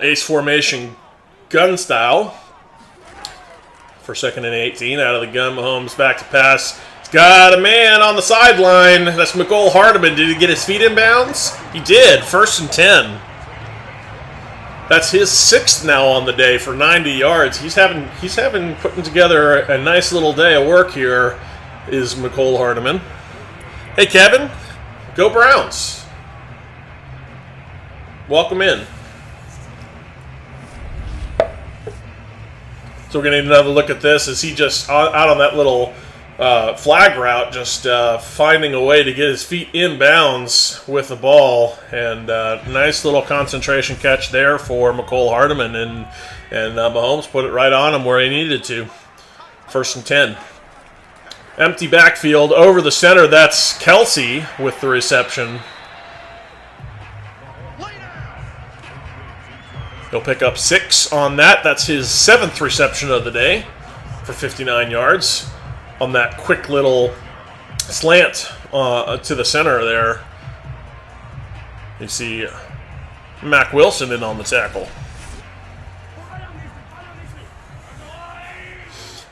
Ace formation gun style for 2nd and 18. Out of the gun, Mahomes back to pass. He's got a man on the sideline. That's McCole Hardeman. Did he get his feet in bounds? He did. 1st and 10. That's his 6th now on the day for 90 yards. He's putting together a nice little day of work here, is McCole Hardeman. Hey, Kevin. Go Browns. Welcome in. So we're going to need another look at this. Is he just out on that little flag route, just finding a way to get his feet in bounds with the ball. And nice little concentration catch there for McCole Hardeman. And Mahomes put it right on him where he needed to. 1st and 10. Empty backfield over the center. That's Kelsey with the reception. He'll pick up 6 on that. That's his 7th reception of the day for 59 yards on that quick little slant to the center there. You see Mac Wilson in on the tackle.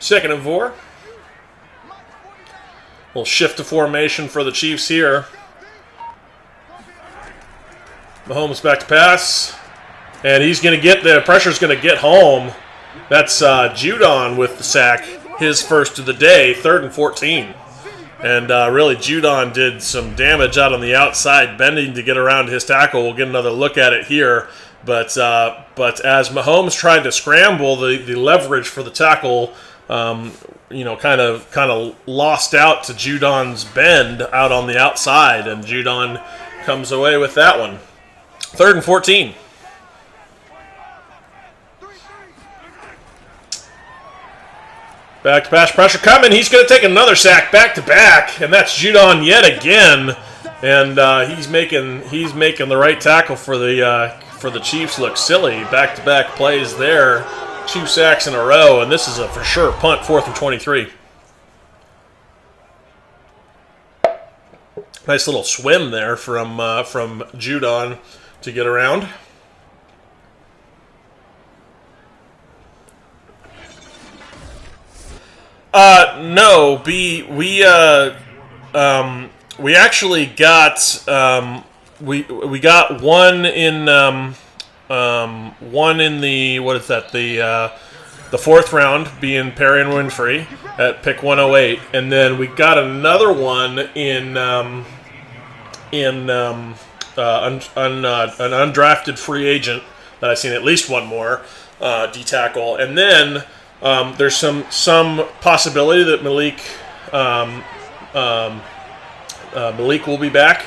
2nd and 4. We'll shift to formation for the Chiefs here. Mahomes back to pass. And he's going to get the pressure's going to get home. That's Judon with the sack, his 1st of the day, 3rd and 14. And really, Judon did some damage out on the outside, bending to get around his tackle. We'll get another look at it here. But as Mahomes tried to scramble, the leverage for the tackle, kind of lost out to Judon's bend out on the outside, and Judon comes away with that one. 3rd and 14. Back to pass pressure coming. He's going to take another sack back to back, and that's Judon yet again. And he's making the right tackle for the Chiefs look silly. Back to back plays there, 2 sacks in a row, and this is a for sure punt. 4th and 23. Nice little swim there from Judon to get around. No, we actually got we got one in the what is that, the 4th round, being Perry and Winfrey at pick 108, and then we got another one in an undrafted free agent that I've seen at least one more D tackle, and then there's some possibility that Malik will be back.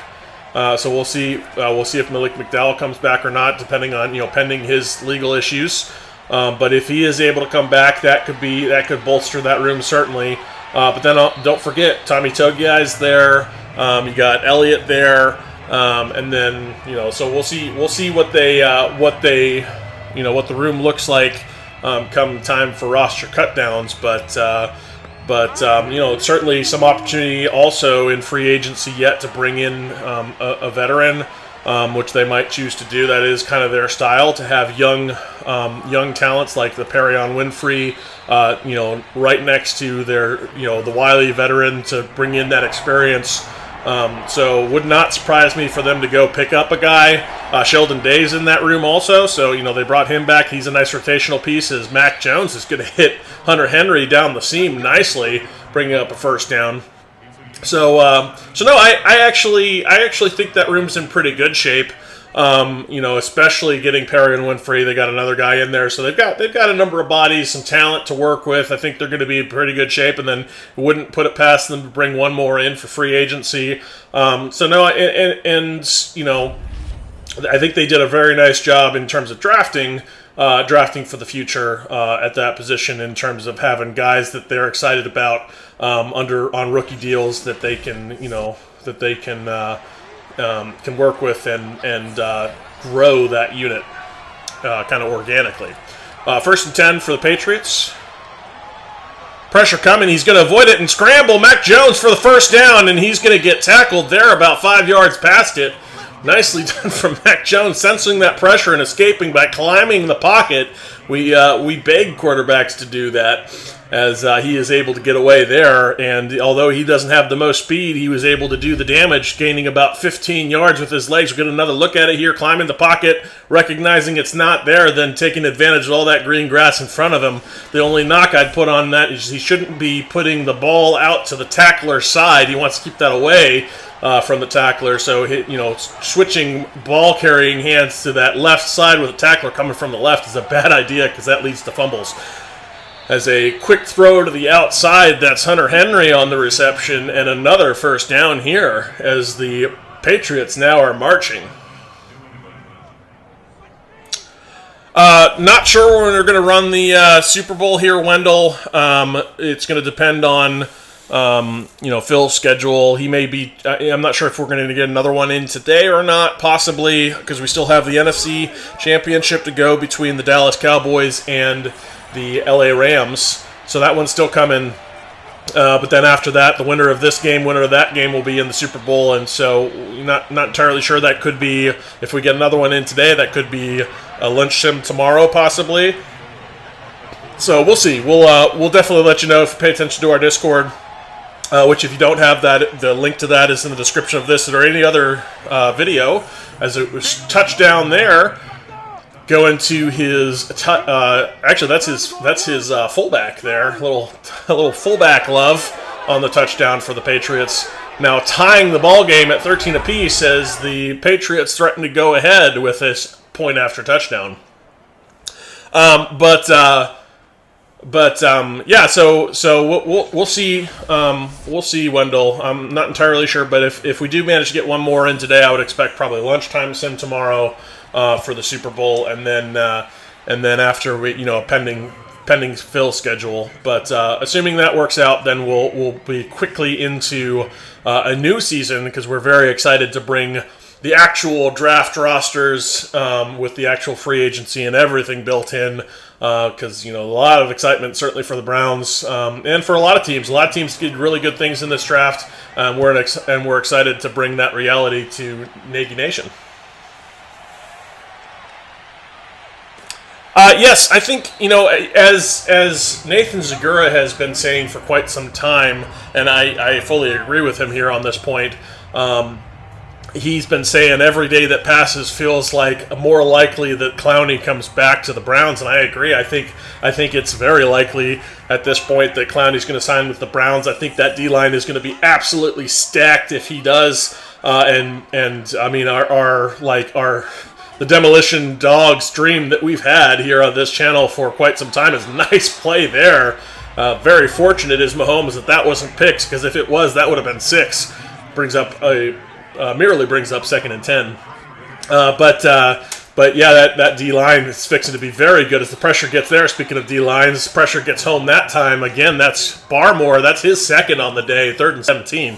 So we'll see if Malik McDowell comes back or not, depending on pending his legal issues. But if he is able to come back, that could bolster that room certainly. But then don't forget Tommy Togiai's there. You got Elliott there, and then so we'll see what the room looks like come time for roster cutdowns, but certainly some opportunity also in free agency yet to bring in a veteran, which they might choose to do. That is kind of their style, to have young talents like the Perrion Winfrey, right next to their the Wiley veteran, to bring in that experience. So would not surprise me for them to go pick up a guy. Sheldon Day's in that room also, so they brought him back. He's a nice rotational piece, as Mac Jones is going to hit Hunter Henry down the seam nicely, bringing up a 1st down. So no, I actually think that room's in pretty good shape. Especially getting Perry and Winfrey. They got another guy in there, so they've got a number of bodies, some talent to work with. I think they're going to be in pretty good shape, and then wouldn't put it past them to bring one more in for free agency. So no, and I think they did a very nice job in terms of drafting for the future at that position, in terms of having guys that they're excited about on rookie deals that they can can work with and grow that unit kind of organically. 1st and 10 for the Patriots. Pressure coming. He's going to avoid it and scramble. Mac Jones for the first down, and he's going to get tackled there about 5 yards past it. Nicely done from Mac Jones, sensing that pressure and escaping by climbing the pocket. We beg quarterbacks to do that, as he is able to get away there. And although he doesn't have the most speed, he was able to do the damage, gaining about 15 yards with his legs. We'll get another look at it here, climbing the pocket, recognizing it's not there, then taking advantage of all that green grass in front of him. The only knock I'd put on that is he shouldn't be putting the ball out to the tackler's side. He wants to keep that away from the tackler, so switching ball carrying hands to that left side with the tackler coming from the left is a bad idea because that leads to fumbles. As a quick throw to the outside, that's Hunter Henry on the reception, and another first down here as the Patriots now are marching. Not sure when they're going to run the Super Bowl here, Wendell. It's going to depend on Phil's schedule. He may be, I'm not sure if we're going to get another one in today or not, possibly, because we still have the NFC Championship to go between the Dallas Cowboys and the LA Rams. So that one's still coming. But then after that, the winner of this game, winner of that game will be in the Super Bowl. And so not entirely sure. That could be, if we get another one in today, that could be a lunch sim tomorrow, possibly. So we'll see. We'll definitely let you know if you pay attention to our Discord. Which, if you don't have that, the link to that is in the description of this or any other video. As it was touchdown there, going to his actually that's his fullback there, a little fullback love on the touchdown for the Patriots. Now tying the ball game at 13 apiece as the Patriots threaten to go ahead with this point after touchdown. Yeah, so we'll see. We'll see, Wendell. I'm not entirely sure, but if we do manage to get one more in today, I would expect probably lunchtime sim tomorrow for the Super Bowl, and then after we, pending Phil's schedule. But assuming that works out, then we'll be quickly into a new season because we're very excited to bring the actual draft rosters with the actual free agency and everything built in. Because a lot of excitement certainly for the Browns and for a lot of teams. A lot of teams did really good things in this draft. We're excited to bring that reality to Nagy Nation. Yes, I think as Nathan Zagura has been saying for quite some time, and I fully agree with him here on this point. He's been saying every day that passes feels like more likely that Clowney comes back to the Browns, and I agree. I think it's very likely at this point that Clowney's going to sign with the Browns. I think that D-line is going to be absolutely stacked if he does. And I mean, the Demolition Dogs dream that we've had here on this channel for quite some time is nice play there. Very fortunate is Mahomes that wasn't picked, because if it was, that would have been 6. Merely brings up 2nd and 10. But yeah, that D-line is fixing to be very good as the pressure gets there. Speaking of D-lines, pressure gets home that time. Again, that's Barmore. That's his second on the day, 3rd and 17.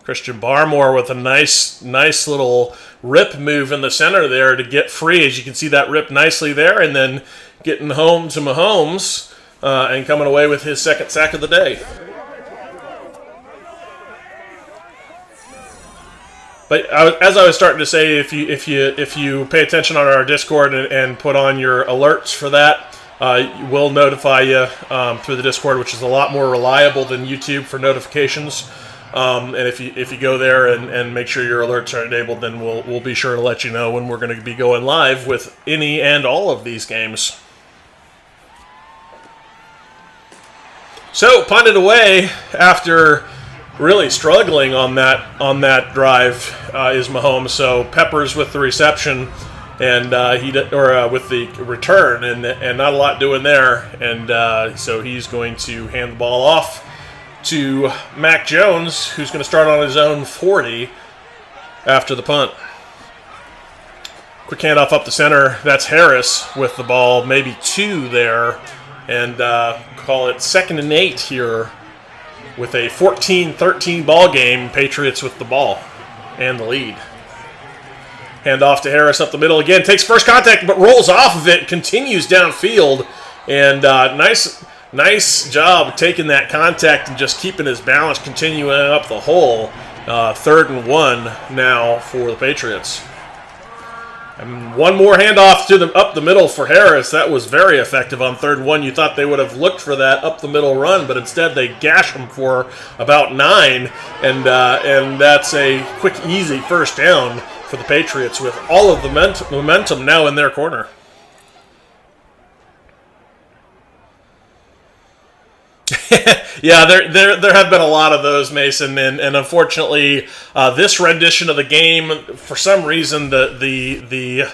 Christian Barmore with a nice little rip move in the center there to get free. As you can see, that rip nicely there, and then getting home to Mahomes. And coming away with his 2nd sack of the day. But as I was starting to say, if you pay attention on our Discord and put on your alerts for that, we'll notify you through the Discord, which is a lot more reliable than YouTube for notifications. And if you go there and make sure your alerts are enabled, then we'll be sure to let you know when we're going to be going live with any and all of these games. So, punted away after really struggling on that drive is Mahomes. So Peppers with the reception and with the return, and not a lot doing there. And so he's going to hand the ball off to Mac Jones, who's going to start on his own 40 after the punt. Quick handoff up the center. That's Harris with the ball, maybe 2 there. And call it 2nd and 8 here with a 14-13 ball game. Patriots with the ball and the lead. Hand off to Harris up the middle again. Takes first contact, but rolls off of it. Continues downfield. And nice job taking that contact and just keeping his balance, continuing up the hole. 3rd and 1 now for the Patriots. And one more handoff to up the middle for Harris. That was very effective on 3rd and 1. You thought they would have looked for that up the middle run, but instead they gash him for about 9. And that's a quick, easy first down for the Patriots with all of the momentum now in their corner. Yeah, there have been a lot of those, Mason, and unfortunately, this rendition of the game, for some reason, the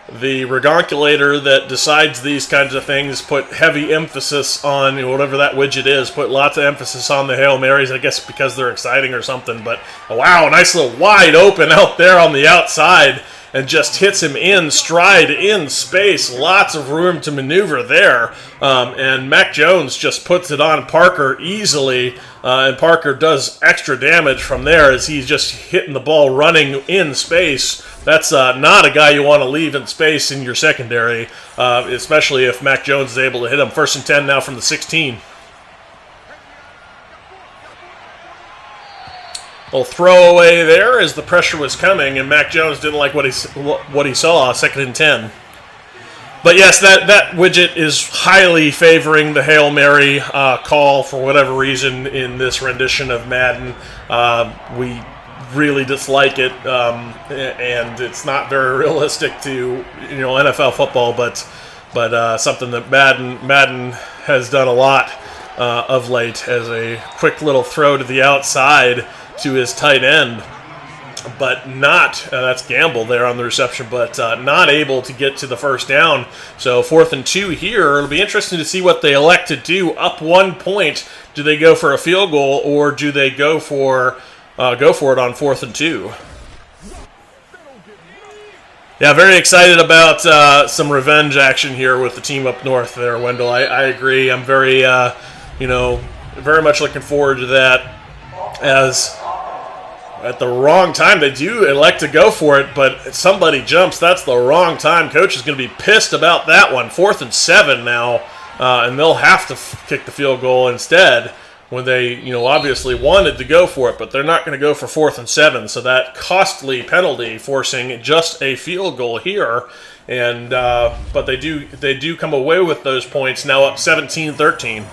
regonculator that decides these kinds of things put heavy emphasis on, whatever that widget is, put lots of emphasis on the Hail Marys, I guess because they're exciting or something, but wow, nice little wide open out there on the outside, and just hits him in stride, in space. Lots of room to maneuver there. And Mac Jones just puts it on Parker easily. And Parker does extra damage from there as he's just hitting the ball running in space. That's not a guy you want to leave in space in your secondary, especially if Mac Jones is able to hit him. 1st and 10 now from the 16. Little throwaway there as the pressure was coming, and Mac Jones didn't like what he saw. 2nd and 10. But yes, that widget is highly favoring the Hail Mary call for whatever reason in this rendition of Madden. We really dislike it, and it's not very realistic to NFL football, but something that Madden has done a lot of late as a quick little throw to the outside to his tight end, but not, that's Gamble there on the reception, but not able to get to the first down. So 4th and 2 here. It'll be interesting to see what they elect to do. Up 1 point, do they go for a field goal, or do they go for it on 4th and 2? Yeah, very excited about some revenge action here with the team up north there, Wendell. I agree. I'm very, very much looking forward to that, as at the wrong time they do elect to go for it, but somebody jumps. That's the wrong time. Coach is going to be pissed about that one. 4th and 7 now, and they'll have to kick the field goal instead when they, obviously wanted to go for it, but they're not going to go for 4th and 7. So that costly penalty forcing just a field goal here, and but they do come away with those points now, up 17-13.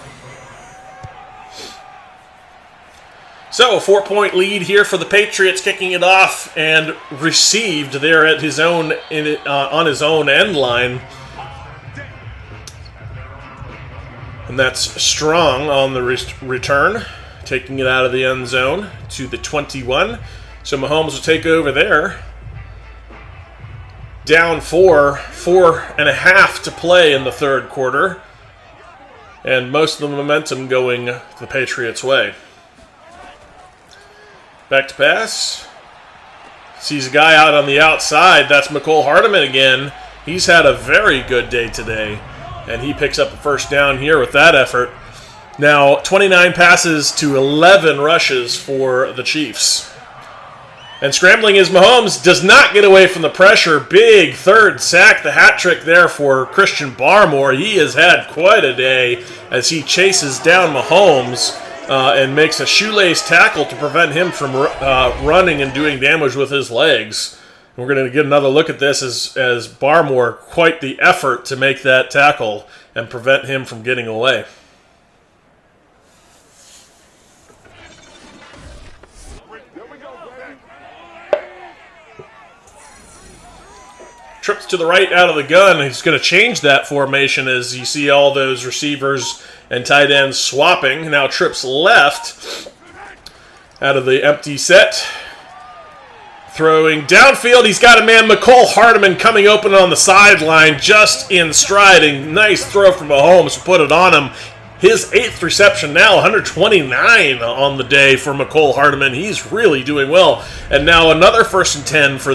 So, 4-point lead here for the Patriots, kicking it off and received there at his own on his own end line. And that's Strong on the return, taking it out of the end zone to the 21. So Mahomes will take over there. Down 4.5 to play in the 3rd quarter. And most of the momentum going the Patriots' way. Back to pass. Sees a guy out on the outside. That's McCole Hardeman again. He's had a very good day today. And he picks up a first down here with that effort. Now, 29 passes to 11 rushes for the Chiefs. And scrambling is Mahomes. Does not get away from the pressure. Big 3rd sack. The hat trick there for Christian Barmore. He has had quite a day as he chases down Mahomes. And makes a shoelace tackle to prevent him from running and doing damage with his legs. And we're going to get another look at this as Barmore, quite the effort to make that tackle and prevent him from getting away. Trips to the right out of the gun. He's going to change that formation as you see all those receivers and tight ends swapping. Now trips left out of the empty set. Throwing downfield. He's got a man, McCole Hardeman, coming open on the sideline, just in striding. Nice throw from Mahomes, put it on him. His 8th reception now, 129 on the day for McCole Hardeman. He's really doing well. And now another 1st and 10 for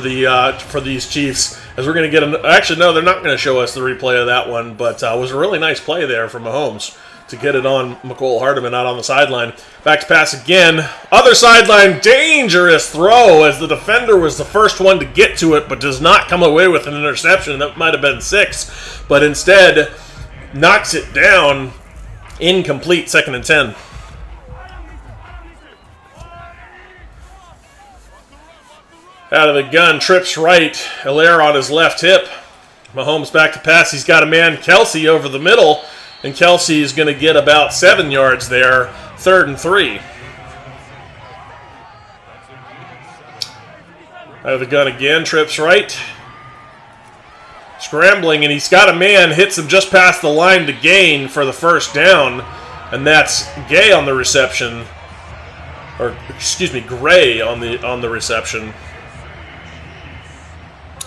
these Chiefs. As we're going to get actually, no, they're not going to show us the replay of that one, but it was a really nice play there from Mahomes. to get it on McCole Hardeman out on the sideline. Back to pass again. Other sideline, dangerous throw as the defender was the first one to get to it, but does not come away with an interception. That might have been 6, but instead knocks it down. Incomplete, 2nd and 10. Out of the gun, trips right. Hilaire on his left hip. Mahomes back to pass. He's got a man, Kelsey, over the middle. And Kelsey is going to get about 7 yards there. 3rd and 3. Out of the gun again, trips right. Scrambling, and he's got a man, hits him just past the line to gain for the first down. And that's Gay on the reception. Or, excuse me, Gray on the reception.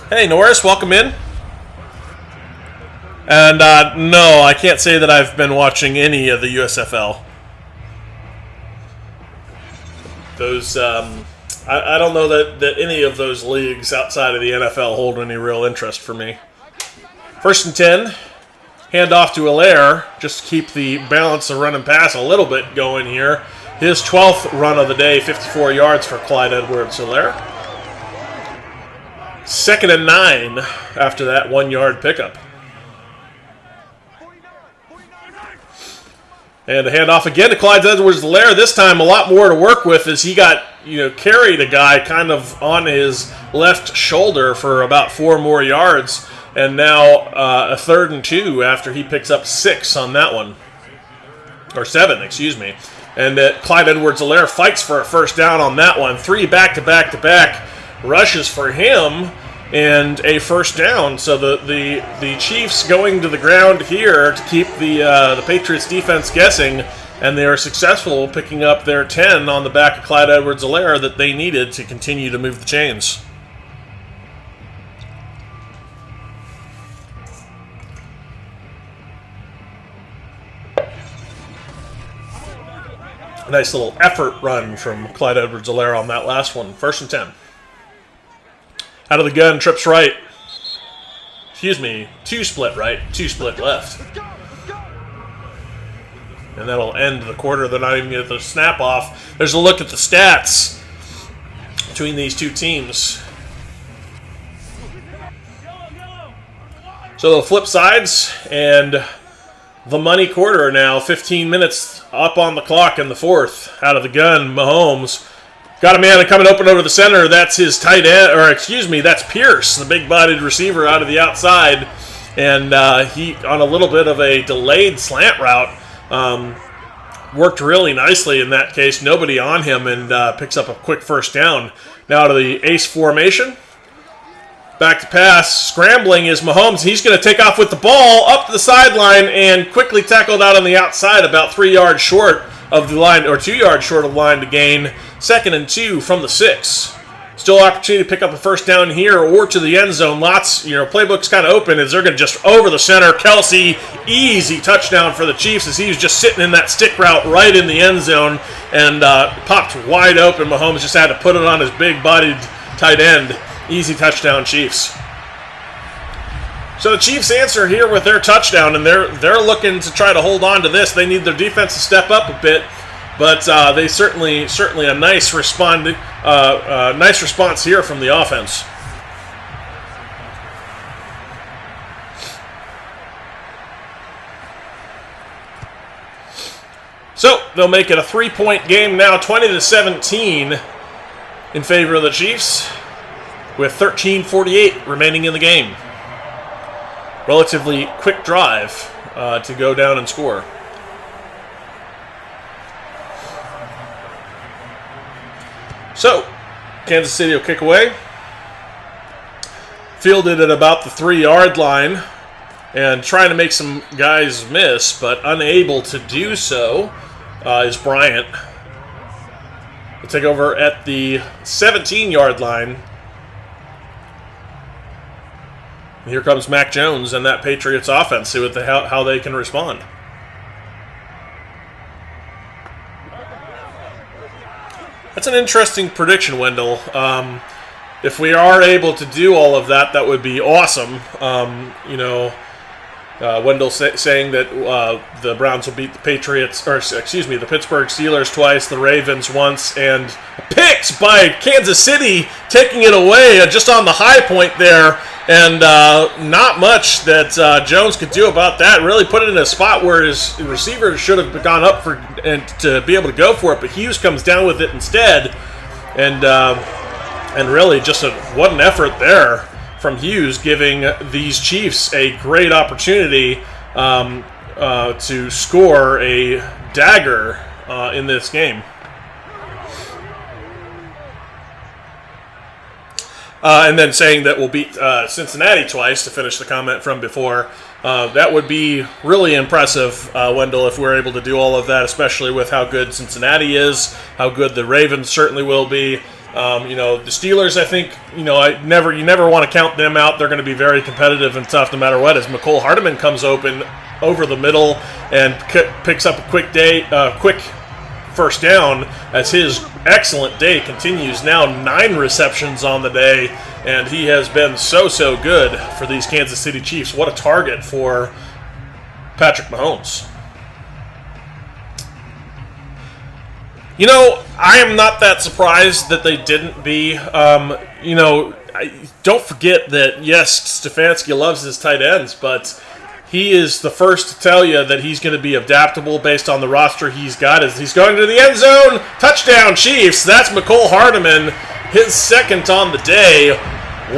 Hey, Norris, welcome in. And no, I can't say that I've been watching any of the USFL. Those, I don't know that any of those leagues outside of the NFL hold any real interest for me. 1st and 10, hand off to Hilaire, just to keep the balance of run and pass a little bit going here. His 12th run of the day, 54 yards for Clyde Edwards-Hilaire. 2nd and 9 after that 1-yard pickup. And a handoff again to Clyde Edwards-Hilaire. This time a lot more to work with as he got, carried a guy kind of on his left shoulder for about 4 more yards. And now a 3rd and 2 after he picks up 6 on that one. Or 7, excuse me. And Clyde Edwards-Hilaire fights for a first down on that one. 3 back-to-back-to-back rushes for him and a first down. So the Chiefs going to the ground here to keep the Patriots defense guessing, and they are successful picking up their 10 on the back of Clyde Edwards-Hilaire that they needed to continue to move the chains. Nice little effort run from Clyde Edwards-Hilaire on that last one. 1st and 10. Out of the gun, trips right. Excuse me, 2 split right, 2 split left. And that'll end the quarter. They're not even going to get the snap off. There's a look at the stats between these two teams. So they'll flip sides, and the money quarter now, 15 minutes up on the clock in the 4th. Out of the gun, Mahomes. Got a man coming open over the center. That's his tight end, or excuse me, that's Pierce, the big-bodied receiver out of the outside. And he, on a little bit of a delayed slant route, worked really nicely in that case. Nobody on him, and picks up a quick first down. Now to the ace formation. Back to pass. Scrambling is Mahomes. He's going to take off with the ball up to the sideline and quickly tackled out on the outside about 3 yards short of the line, or 2 yards short of the line to gain. 2nd and 2 from the 6. Still opportunity to pick up a first down here or to the end zone. Lots, playbook's kind of open as they're going to just over the center. Kelsey, easy touchdown for the Chiefs as he was just sitting in that stick route right in the end zone and popped wide open. Mahomes just had to put it on his big-bodied tight end. Easy touchdown, Chiefs. So the Chiefs answer here with their touchdown, and they're looking to try to hold on to this. They need their defense to step up a bit, but they certainly a nice response here from the offense. So they'll make it a 3-point game now, 20-17 in favor of the Chiefs, with 13:48 remaining in the game. Relatively quick drive to go down and score. So, Kansas City will kick away. Fielded at about the 3-yard line and trying to make some guys miss, but unable to do so is Bryant. We'll take over at the 17-yard line. Here comes Mac Jones and that Patriots offense. See how they can respond. That's an interesting prediction, Wendell. If we are able to do all of that, that would be awesome. Wendell saying that the Browns will beat the Patriots, or excuse me, the Pittsburgh Steelers twice, the Ravens once, and picks by Kansas City, taking it away just on the high point there, and not much that Jones could do about that. Really put it in a spot where his receiver should have gone up for and to be able to go for it, but Hughes comes down with it instead, and really just what an effort there from Hughes, giving these Chiefs a great opportunity to score a dagger in this game. And then saying that we'll beat Cincinnati twice, to finish the comment from before. That would be really impressive, Wendell, if we're able to do all of that, especially with how good Cincinnati is, how good the Ravens certainly will be. The Steelers, I think, you never want to count them out. They're going to be very competitive and tough no matter what, as McCole Hardeman comes open over the middle and picks up a quick first down as his excellent day continues. Now 9 receptions on the day, and he has been so good for these Kansas City Chiefs. What a target for Patrick Mahomes. I am not that surprised that they didn't be. Don't forget that, yes, Stefanski loves his tight ends, but he is the first to tell you that he's going to be adaptable based on the roster he's got. As he's going to the end zone, touchdown Chiefs. That's McCole Hardeman, his second on the day.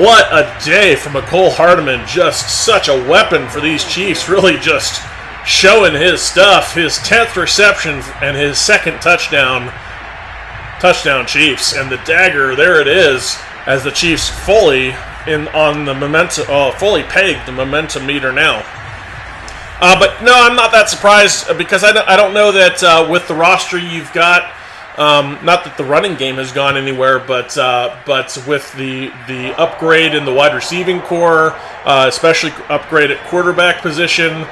What a day for McCole Hardeman. Just such a weapon for these Chiefs. Really just showing his stuff. His 10th reception and his second touchdown Chiefs. And the dagger, there it is, as the Chiefs fully pegged the momentum meter now. But no, I'm not that surprised, because I don't know that with the roster you've got, not that the running game has gone anywhere, but with the upgrade in the wide receiving core, especially upgrade at quarterback position,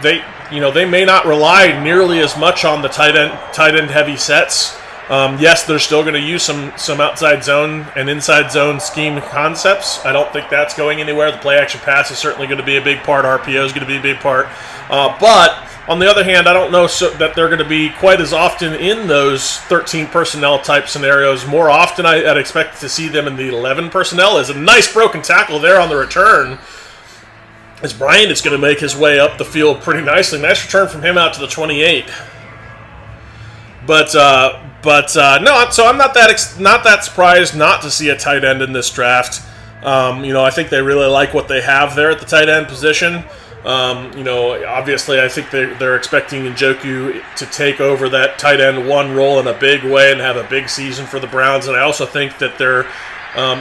they may not rely nearly as much on the tight end heavy sets. Yes, they're still going to use some outside zone and inside zone scheme concepts. I don't think that's going anywhere. The play action pass is certainly going to be a big part. RPO is going to be a big part. But on the other hand, I don't know that they're going to be quite as often in those 13 personnel type scenarios. More often, I'd expect to see them in the 11 personnel. There's a nice broken tackle there on the return, as Bryant is going to make his way up the field pretty nicely. Nice return from him out to the 28. But no, so I'm not that surprised not to see a tight end in this draft. I think they really like what they have there at the tight end position. Obviously, I think they're expecting Njoku to take over that tight end 1 role in a big way and have a big season for the Browns. And I also think that they're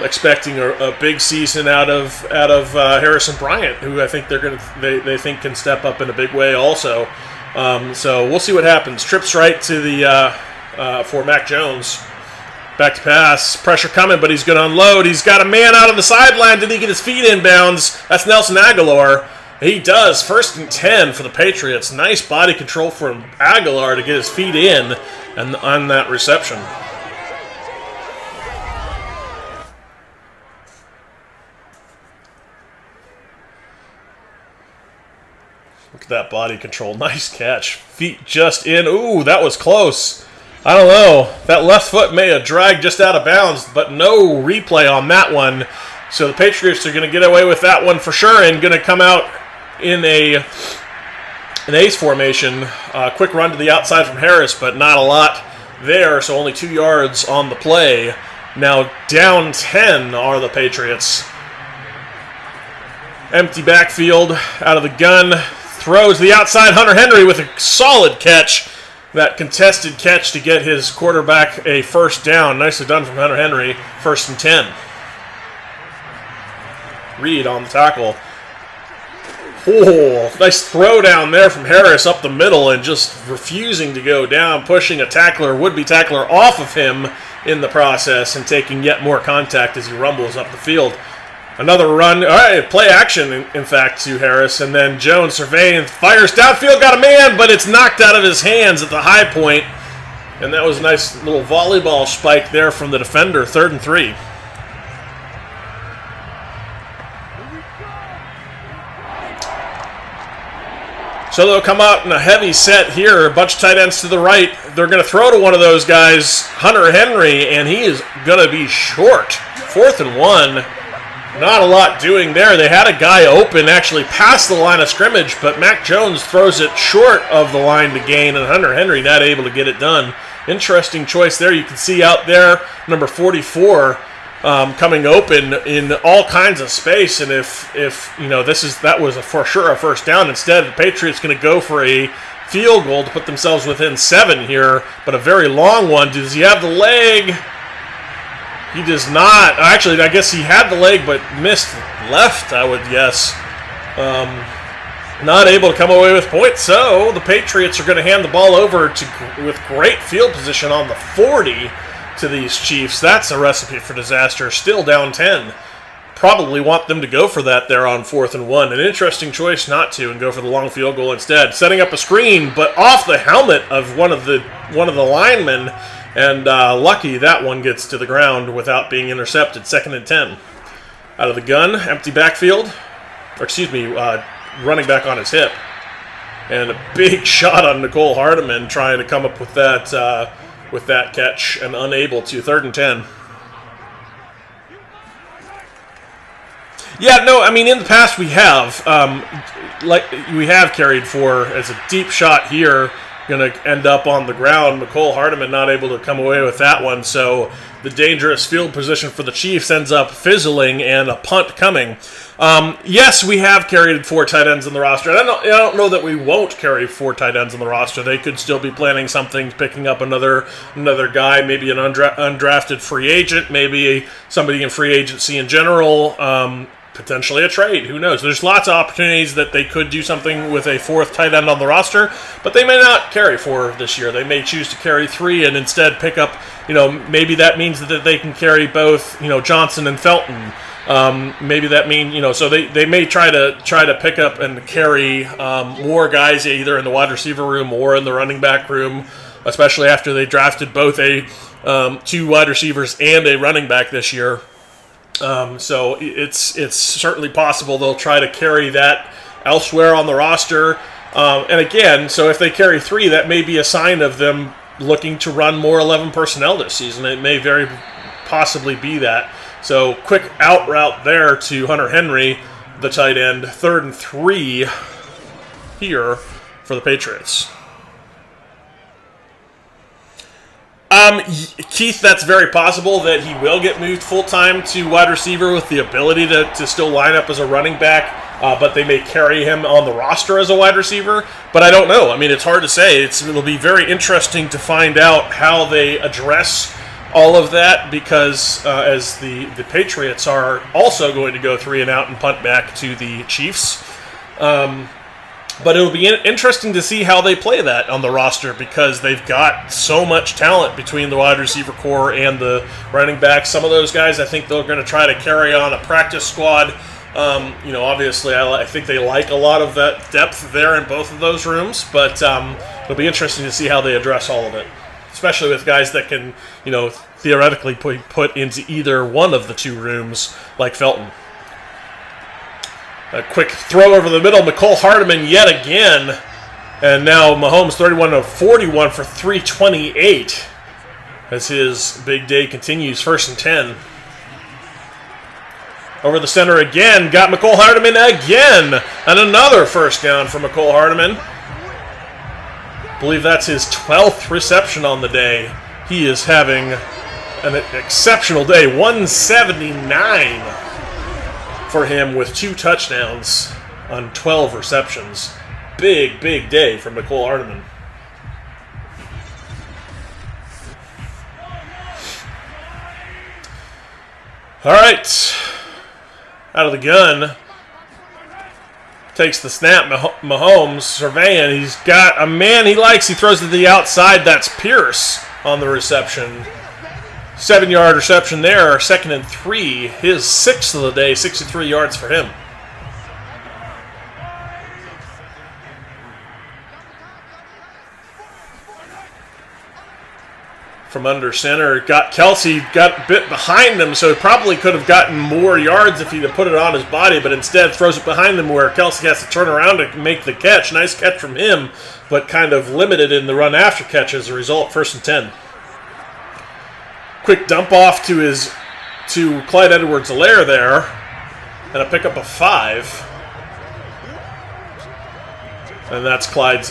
expecting a big season out of Harrison Bryant, who I think they think can step up in a big way also. So we'll see what happens. Trips right to the for Mac Jones. Back to pass. Pressure coming, but he's going to unload. He's got a man out of the sideline. Did he get his feet inbounds? That's Nelson Aguilar. He does. 1st and 10 for the Patriots. Nice body control from Aguilar to get his feet in and on that reception. Look at that body control. Nice catch. Feet just in. Ooh, that was close. I don't know. That left foot may have dragged just out of bounds, but no replay on that one. So the Patriots are going to get away with that one for sure and going to come out in an ace formation. Quick run to the outside from Harris, but not a lot there, so only 2 yards on the play. Now down 10 are the Patriots. Empty backfield out of the gun. Throws to the outside. Hunter Henry with a solid catch. That contested catch to get his quarterback a first down. Nicely done from Hunter Henry. 1st and 10. Reed on the tackle. Oh, nice throw down there from Harris up the middle and just refusing to go down, pushing a would-be tackler off of him in the process and taking yet more contact as he rumbles up the field. Another run, all right, play action, in fact, to Harris, and then Jones surveying, fires downfield, got a man, but it's knocked out of his hands at the high point, and that was a nice little volleyball spike there from the defender, 3rd and 3. So they'll come out in a heavy set here. A bunch of tight ends to the right. They're going to throw to one of those guys, Hunter Henry, and he is going to be short. 4th and 1. Not a lot doing there. They had a guy open actually past the line of scrimmage, but Mac Jones throws it short of the line to gain, and Hunter Henry not able to get it done. Interesting choice there. You can see out there, number 44, coming open in all kinds of space, and if that was for sure a first down. Instead, the Patriots going to go for a field goal to put themselves within 7 here, but a very long one. Does he have the leg? He does not. Actually, I guess he had the leg, but missed left, I would guess. Not able to come away with points, so the Patriots are going to hand the ball over with great field position on the 40 to these Chiefs. That's a recipe for disaster. Still down 10. Probably want them to go for that there on 4th and 1. An interesting choice not to and go for the long field goal instead. Setting up a screen, but off the helmet of one of the linemen. And lucky that one gets to the ground without being intercepted. 2nd and 10. Out of the gun, empty backfield. Or excuse me, running back on his hip. And a big shot on Nicole Hardeman trying to come up with that catch and unable to. 3rd and 10. Yeah, no, I mean, in the past we have. We have carried 4 as a deep shot here. Going to end up on the ground. Nicole Hardeman not able to come away with that one, so the dangerous field position for the Chiefs ends up fizzling and a punt coming. Yes, we have carried 4 tight ends on the roster. I don't know that we won't carry 4 tight ends on the roster. They could still be planning something, picking up another guy, maybe an undrafted free agent, maybe somebody in free agency in general. Potentially a trade. Who knows? There's lots of opportunities that they could do something with a 4th tight end on the roster, but they may not carry 4 this year. They may choose to carry 3 and instead pick up, maybe that means that they can carry both, Johnson and Felton. Maybe that means, so they may try to pick up and carry more guys either in the wide receiver room or in the running back room, especially after they drafted both 2 wide receivers and a running back this year. So it's certainly possible they'll try to carry that elsewhere on the roster. And again, so if they carry 3, that may be a sign of them looking to run more 11 personnel this season. It may very possibly be that. So quick out route there to Hunter Henry, the tight end. 3rd and 3 here for the Patriots. Keith, that's very possible that he will get moved full-time to wide receiver with the ability to still line up as a running back, but they may carry him on the roster as a wide receiver. But I don't know. I mean, it's hard to say. It'll be very interesting to find out how they address all of that because as the Patriots are also going to go 3 and out and punt back to the Chiefs. But it'll be interesting to see how they play that on the roster because they've got so much talent between the wide receiver core and the running backs. Some of those guys, I think they're going to try to carry on a practice squad. Obviously, I think they like a lot of that depth there in both of those rooms. But it'll be interesting to see how they address all of it, especially with guys that can, theoretically put into either one of the 2 rooms like Felton. A quick throw over the middle. Nicole Hardeman yet again. And now Mahomes 31 of 41 for 328 as his big day continues. 1st and 10. Over the center again. Got Nicole Hardeman again. And another first down for Nicole Hardeman. I believe that's his 12th reception on the day. He is having an exceptional day. 179. For him with 2 touchdowns on 12 receptions. Big day from Nicole Hardeman. All right. Out of the gun. Takes the snap. Mahomes surveying. He's got a man he likes. He throws to the outside. That's Pierce on the reception. 7-yard reception there, 2nd and 3. His 6th of the day, 63 yards for him. from under center. Kelsey got a bit behind him, so he probably could have gotten more yards if he'd have put it on his body, but instead throws it behind him where Kelsey has to turn around to make the catch. Nice catch from him, but kind of limited in the run after catch as a result. 1st and 10. Quick dump off to Clyde Edwards-Helaire there, and a pickup of 5. And that's Clyde's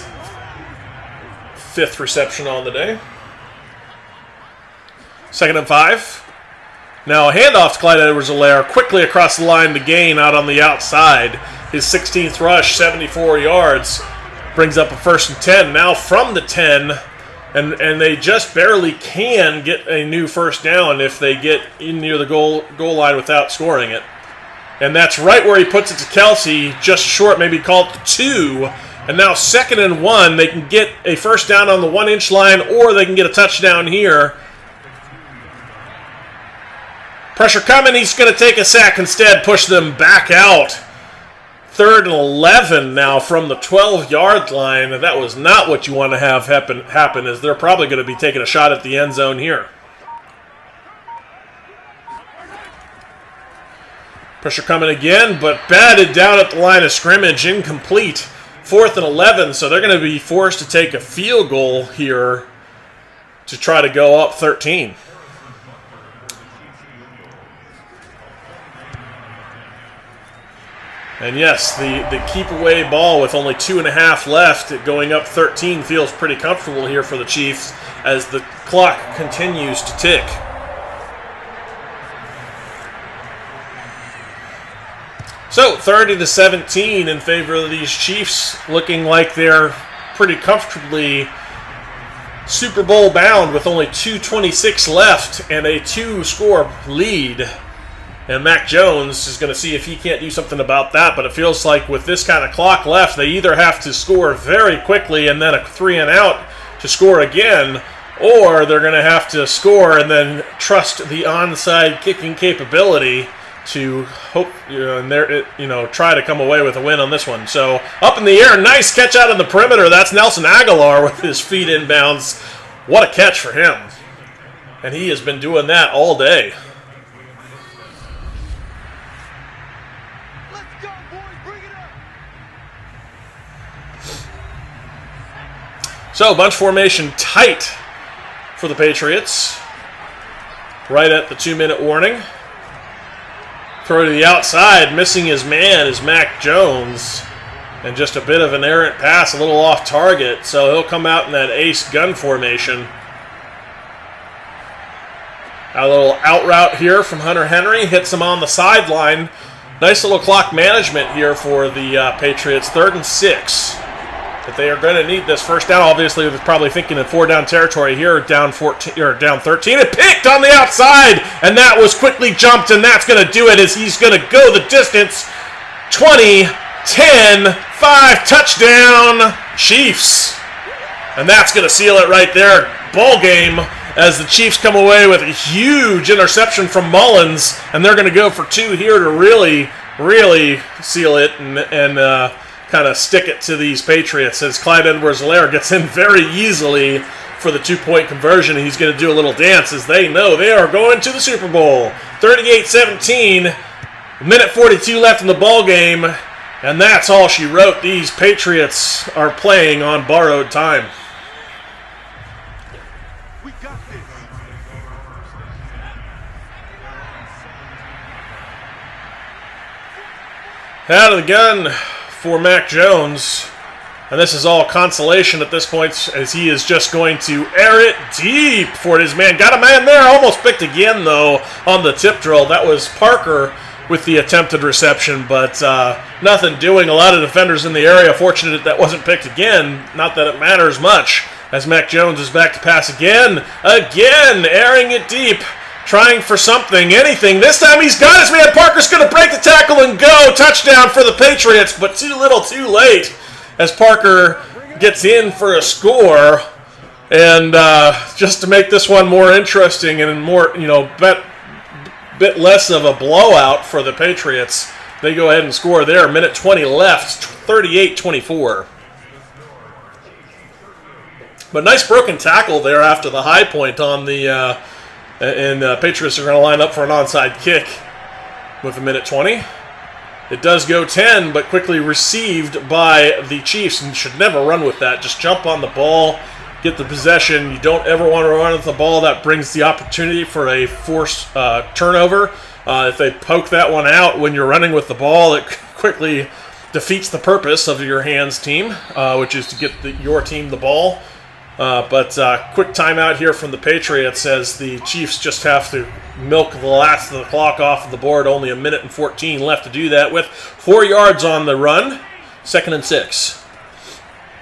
5th reception on the day. 2nd and 5. Now a handoff to Clyde Edwards-Helaire quickly across the line to gain out on the outside. His 16th rush, 74 yards, brings up a 1st and 10. Now from the 10, and they just barely can get a new first down if they get in near the goal line without scoring it. And that's right where he puts it to Kelsey, just short, maybe call it the 2. And now 2nd and 1, they can get a first down on the 1-inch line, or they can get a touchdown here. Pressure coming, he's going to take a sack instead, push them back out. 3rd and 11 now from the 12-yard line. That was not what you want to have happen, as they're probably going to be taking a shot at the end zone here. Pressure coming again, but batted down at the line of scrimmage, incomplete. 4th and 11, so they're going to be forced to take a field goal here to try to go up 13. And yes, the keep-away ball with only 2.5 left, going up 13, feels pretty comfortable here for the Chiefs as the clock continues to tick. So 30-17 in favor of these Chiefs, looking like they're pretty comfortably Super Bowl bound with only 2:26 left and a 2-score lead. And Mac Jones is going to see if he can't do something about that. But it feels like with this kind of clock left, they either have to score very quickly and then a 3-and-out to score again, or they're going to have to score and then trust the onside kicking capability to hope, try to come away with a win on this one. So up in the air, nice catch out on the perimeter. That's Nelson Aguilar with his feet inbounds. What a catch for him. And he has been doing that all day. So, bunch formation tight for the Patriots. Right at the 2-minute warning. Throw to the outside, missing his man is Mac Jones. And just a bit of an errant pass, a little off target. So he'll come out in that ace gun formation. A little out route here from Hunter Henry. Hits him on the sideline. Nice little clock management here for the Patriots. 3rd and 6. But they are going to need this first down. Obviously, they're probably thinking in 4-down territory here, down 14 or down 13. It picked on the outside, and that was quickly jumped, and that's going to do it as he's going to go the distance. 20, 10, 5, touchdown, Chiefs. And that's going to seal it right there. Ball game as the Chiefs come away with a huge interception from Mullins, and they're going to go for 2 here to really, really seal it and kind of stick it to these Patriots as Clyde Edwards-Helaire gets in very easily for the 2-point conversion. He's going to do a little dance as they know they are going to the Super Bowl. 38-17, minute 42 left in the ball game, and that's all she wrote. These Patriots are playing on borrowed time. We got this. Out of the gun for Mac Jones, and this is all consolation at this point as he is just going to air it deep for his man. Got a man there, almost picked again though on the tip drill. That was Parker with the attempted reception, but nothing doing. A lot of defenders in the area. Fortunate that wasn't picked again. Not that it matters much as Mac Jones is back to pass again, airing it deep. Trying for something, anything. This time he's got his man. Parker's going to break the tackle and go. Touchdown for the Patriots, but too little, too late as Parker gets in for a score. And just to make this one more interesting and more, bit less of a blowout for the Patriots, they go ahead and score there. Minute 20 left, 38-24. But nice broken tackle there after the high point on the, Patriots are going to line up for an onside kick with 1:20. It does go 10, but quickly received by the Chiefs, and should never run with that. Just jump on the ball, get the possession. You don't ever want to run with the ball. That brings the opportunity for a forced turnover. If they poke that one out when you're running with the ball, it quickly defeats the purpose of your hands team, which is to get your team the ball. But quick timeout here from the Patriots as the Chiefs just have to milk the last of the clock off of the board. Only 1:14 left to do that with 4 yards on the run. 2nd and 6.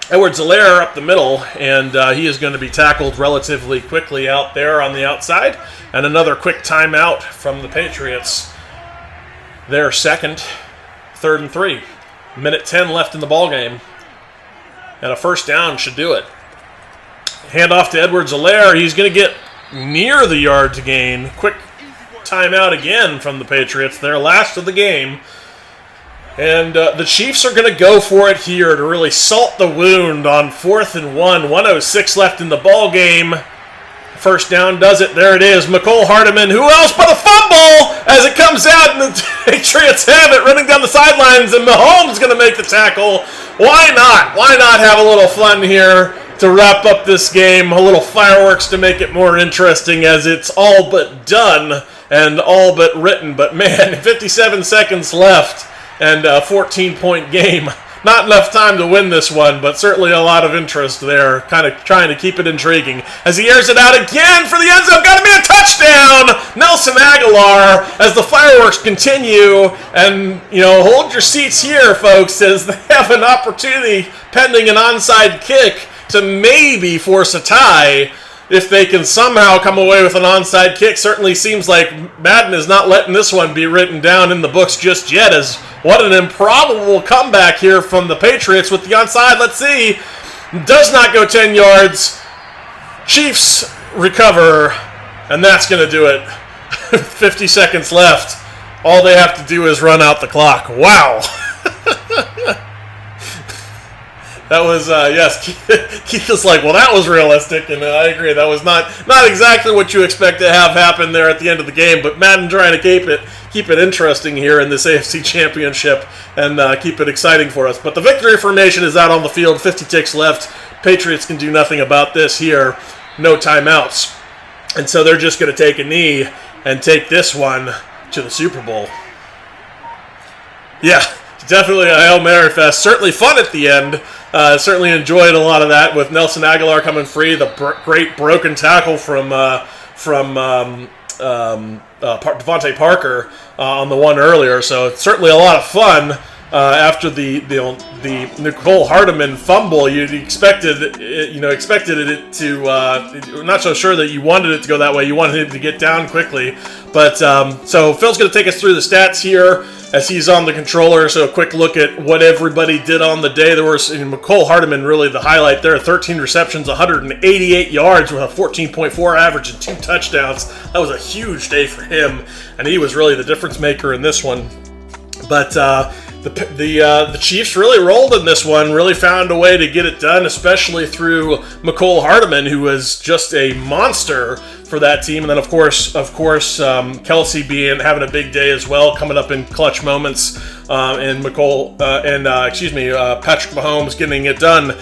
Edwards-Helaire up the middle, and he is going to be tackled relatively quickly out there on the outside. And another quick timeout from the Patriots. Their second, 3rd and 3. 1:10 left in the ballgame. And a first down should do it. Hand off to Edwards-Helaire. He's going to get near the yard to gain. Quick timeout again from the Patriots. Their last of the game. And the Chiefs are going to go for it here to really salt the wound on 4th and 1. 1:06 left in the ball game. First down does it. There it is. McCole Hardeman. Who else but a fumble as it comes out, and the Patriots have it running down the sidelines, and Mahomes going to make the tackle. Why not? Why not have a little fun here to wrap up this game? A little fireworks to make it more interesting, as it's all but done and all but written. But man, 57 seconds left and a 14-point game. Not enough time to win this one, but certainly a lot of interest there, kind of trying to keep it intriguing. As he airs it out again for the end zone, got to be a touchdown! Nelson Aguilar, as the fireworks continue, and, hold your seats here, folks, as they have an opportunity, pending an onside kick, to maybe force a tie. If they can somehow come away with an onside kick, certainly seems like Madden is not letting this one be written down in the books just yet, as what an improbable comeback here from the Patriots with the onside. Let's see. Does not go 10 yards. Chiefs recover, and that's going to do it. 50 seconds left. All they have to do is run out the clock. Wow. That was, yes, Keith is like, well, that was realistic, and I agree. That was not exactly what you expect to have happen there at the end of the game, but Madden trying to keep it interesting here in this AFC Championship and keep it exciting for us. But the victory formation is out on the field, 50 ticks left. Patriots can do nothing about this here. No timeouts. And so they're just going to take a knee and take this one to the Super Bowl. Yeah, definitely a Hail Mary fest. Certainly fun at the end. Certainly enjoyed a lot of that with Nelson Aguilar coming free. The great broken tackle from Devontae Parker on the one earlier. So it's certainly a lot of fun. After the Nicole Hardeman fumble, you expected it to. Not so sure that you wanted it to go that way. You wanted it to get down quickly. But so Phil's going to take us through the stats here as he's on the controller. So a quick look at what everybody did on the day. There was Nicole Hardeman really the highlight there. 13 receptions, 188 yards with a 14.4 average and 2 touchdowns. That was a huge day for him, and he was really the difference maker in this one. But the Chiefs really rolled in this one, really found a way to get it done, especially through McCole Hardeman, who was just a monster for that team. And then, of course, Kelsey having a big day as well, coming up in clutch moments, and Patrick Mahomes getting it done.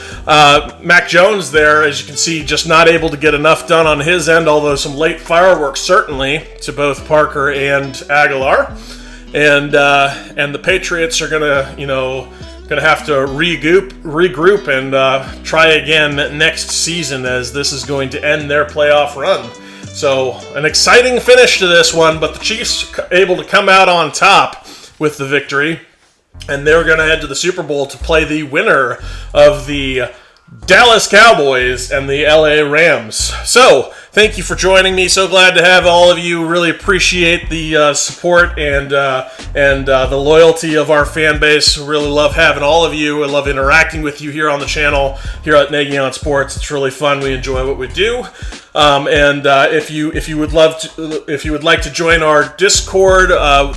Mac Jones there, as you can see, just not able to get enough done on his end, although some late fireworks certainly to both Parker and Aguilar. And the Patriots are gonna have to regroup and try again next season, as this is going to end their playoff run. So an exciting finish to this one, but the Chiefs able to come out on top with the victory, and they're going to head to the Super Bowl to play the winner of the Dallas Cowboys and the LA Rams. So, thank you for joining me. So glad to have all of you. Really appreciate the support and the loyalty of our fan base. Really love having all of you. I love interacting with you here on the channel, here at Nagy on Sports. It's really fun. We enjoy what we do. And if you would like to join our Discord,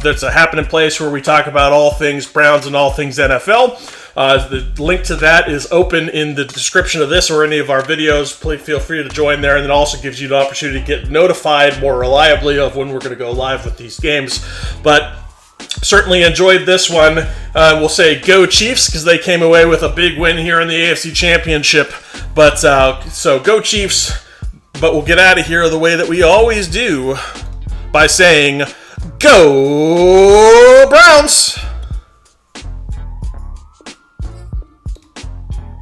that's a happening place where we talk about all things Browns and all things NFL. The link to that is open in the description of this or any of our videos. Please feel free to join there, and it also gives you the opportunity to get notified more reliably of when we're going to go live with these games. But certainly enjoyed this one. We'll say go Chiefs because they came away with a big win here in the AFC Championship. But so go Chiefs. But we'll get out of here the way that we always do by saying go Browns.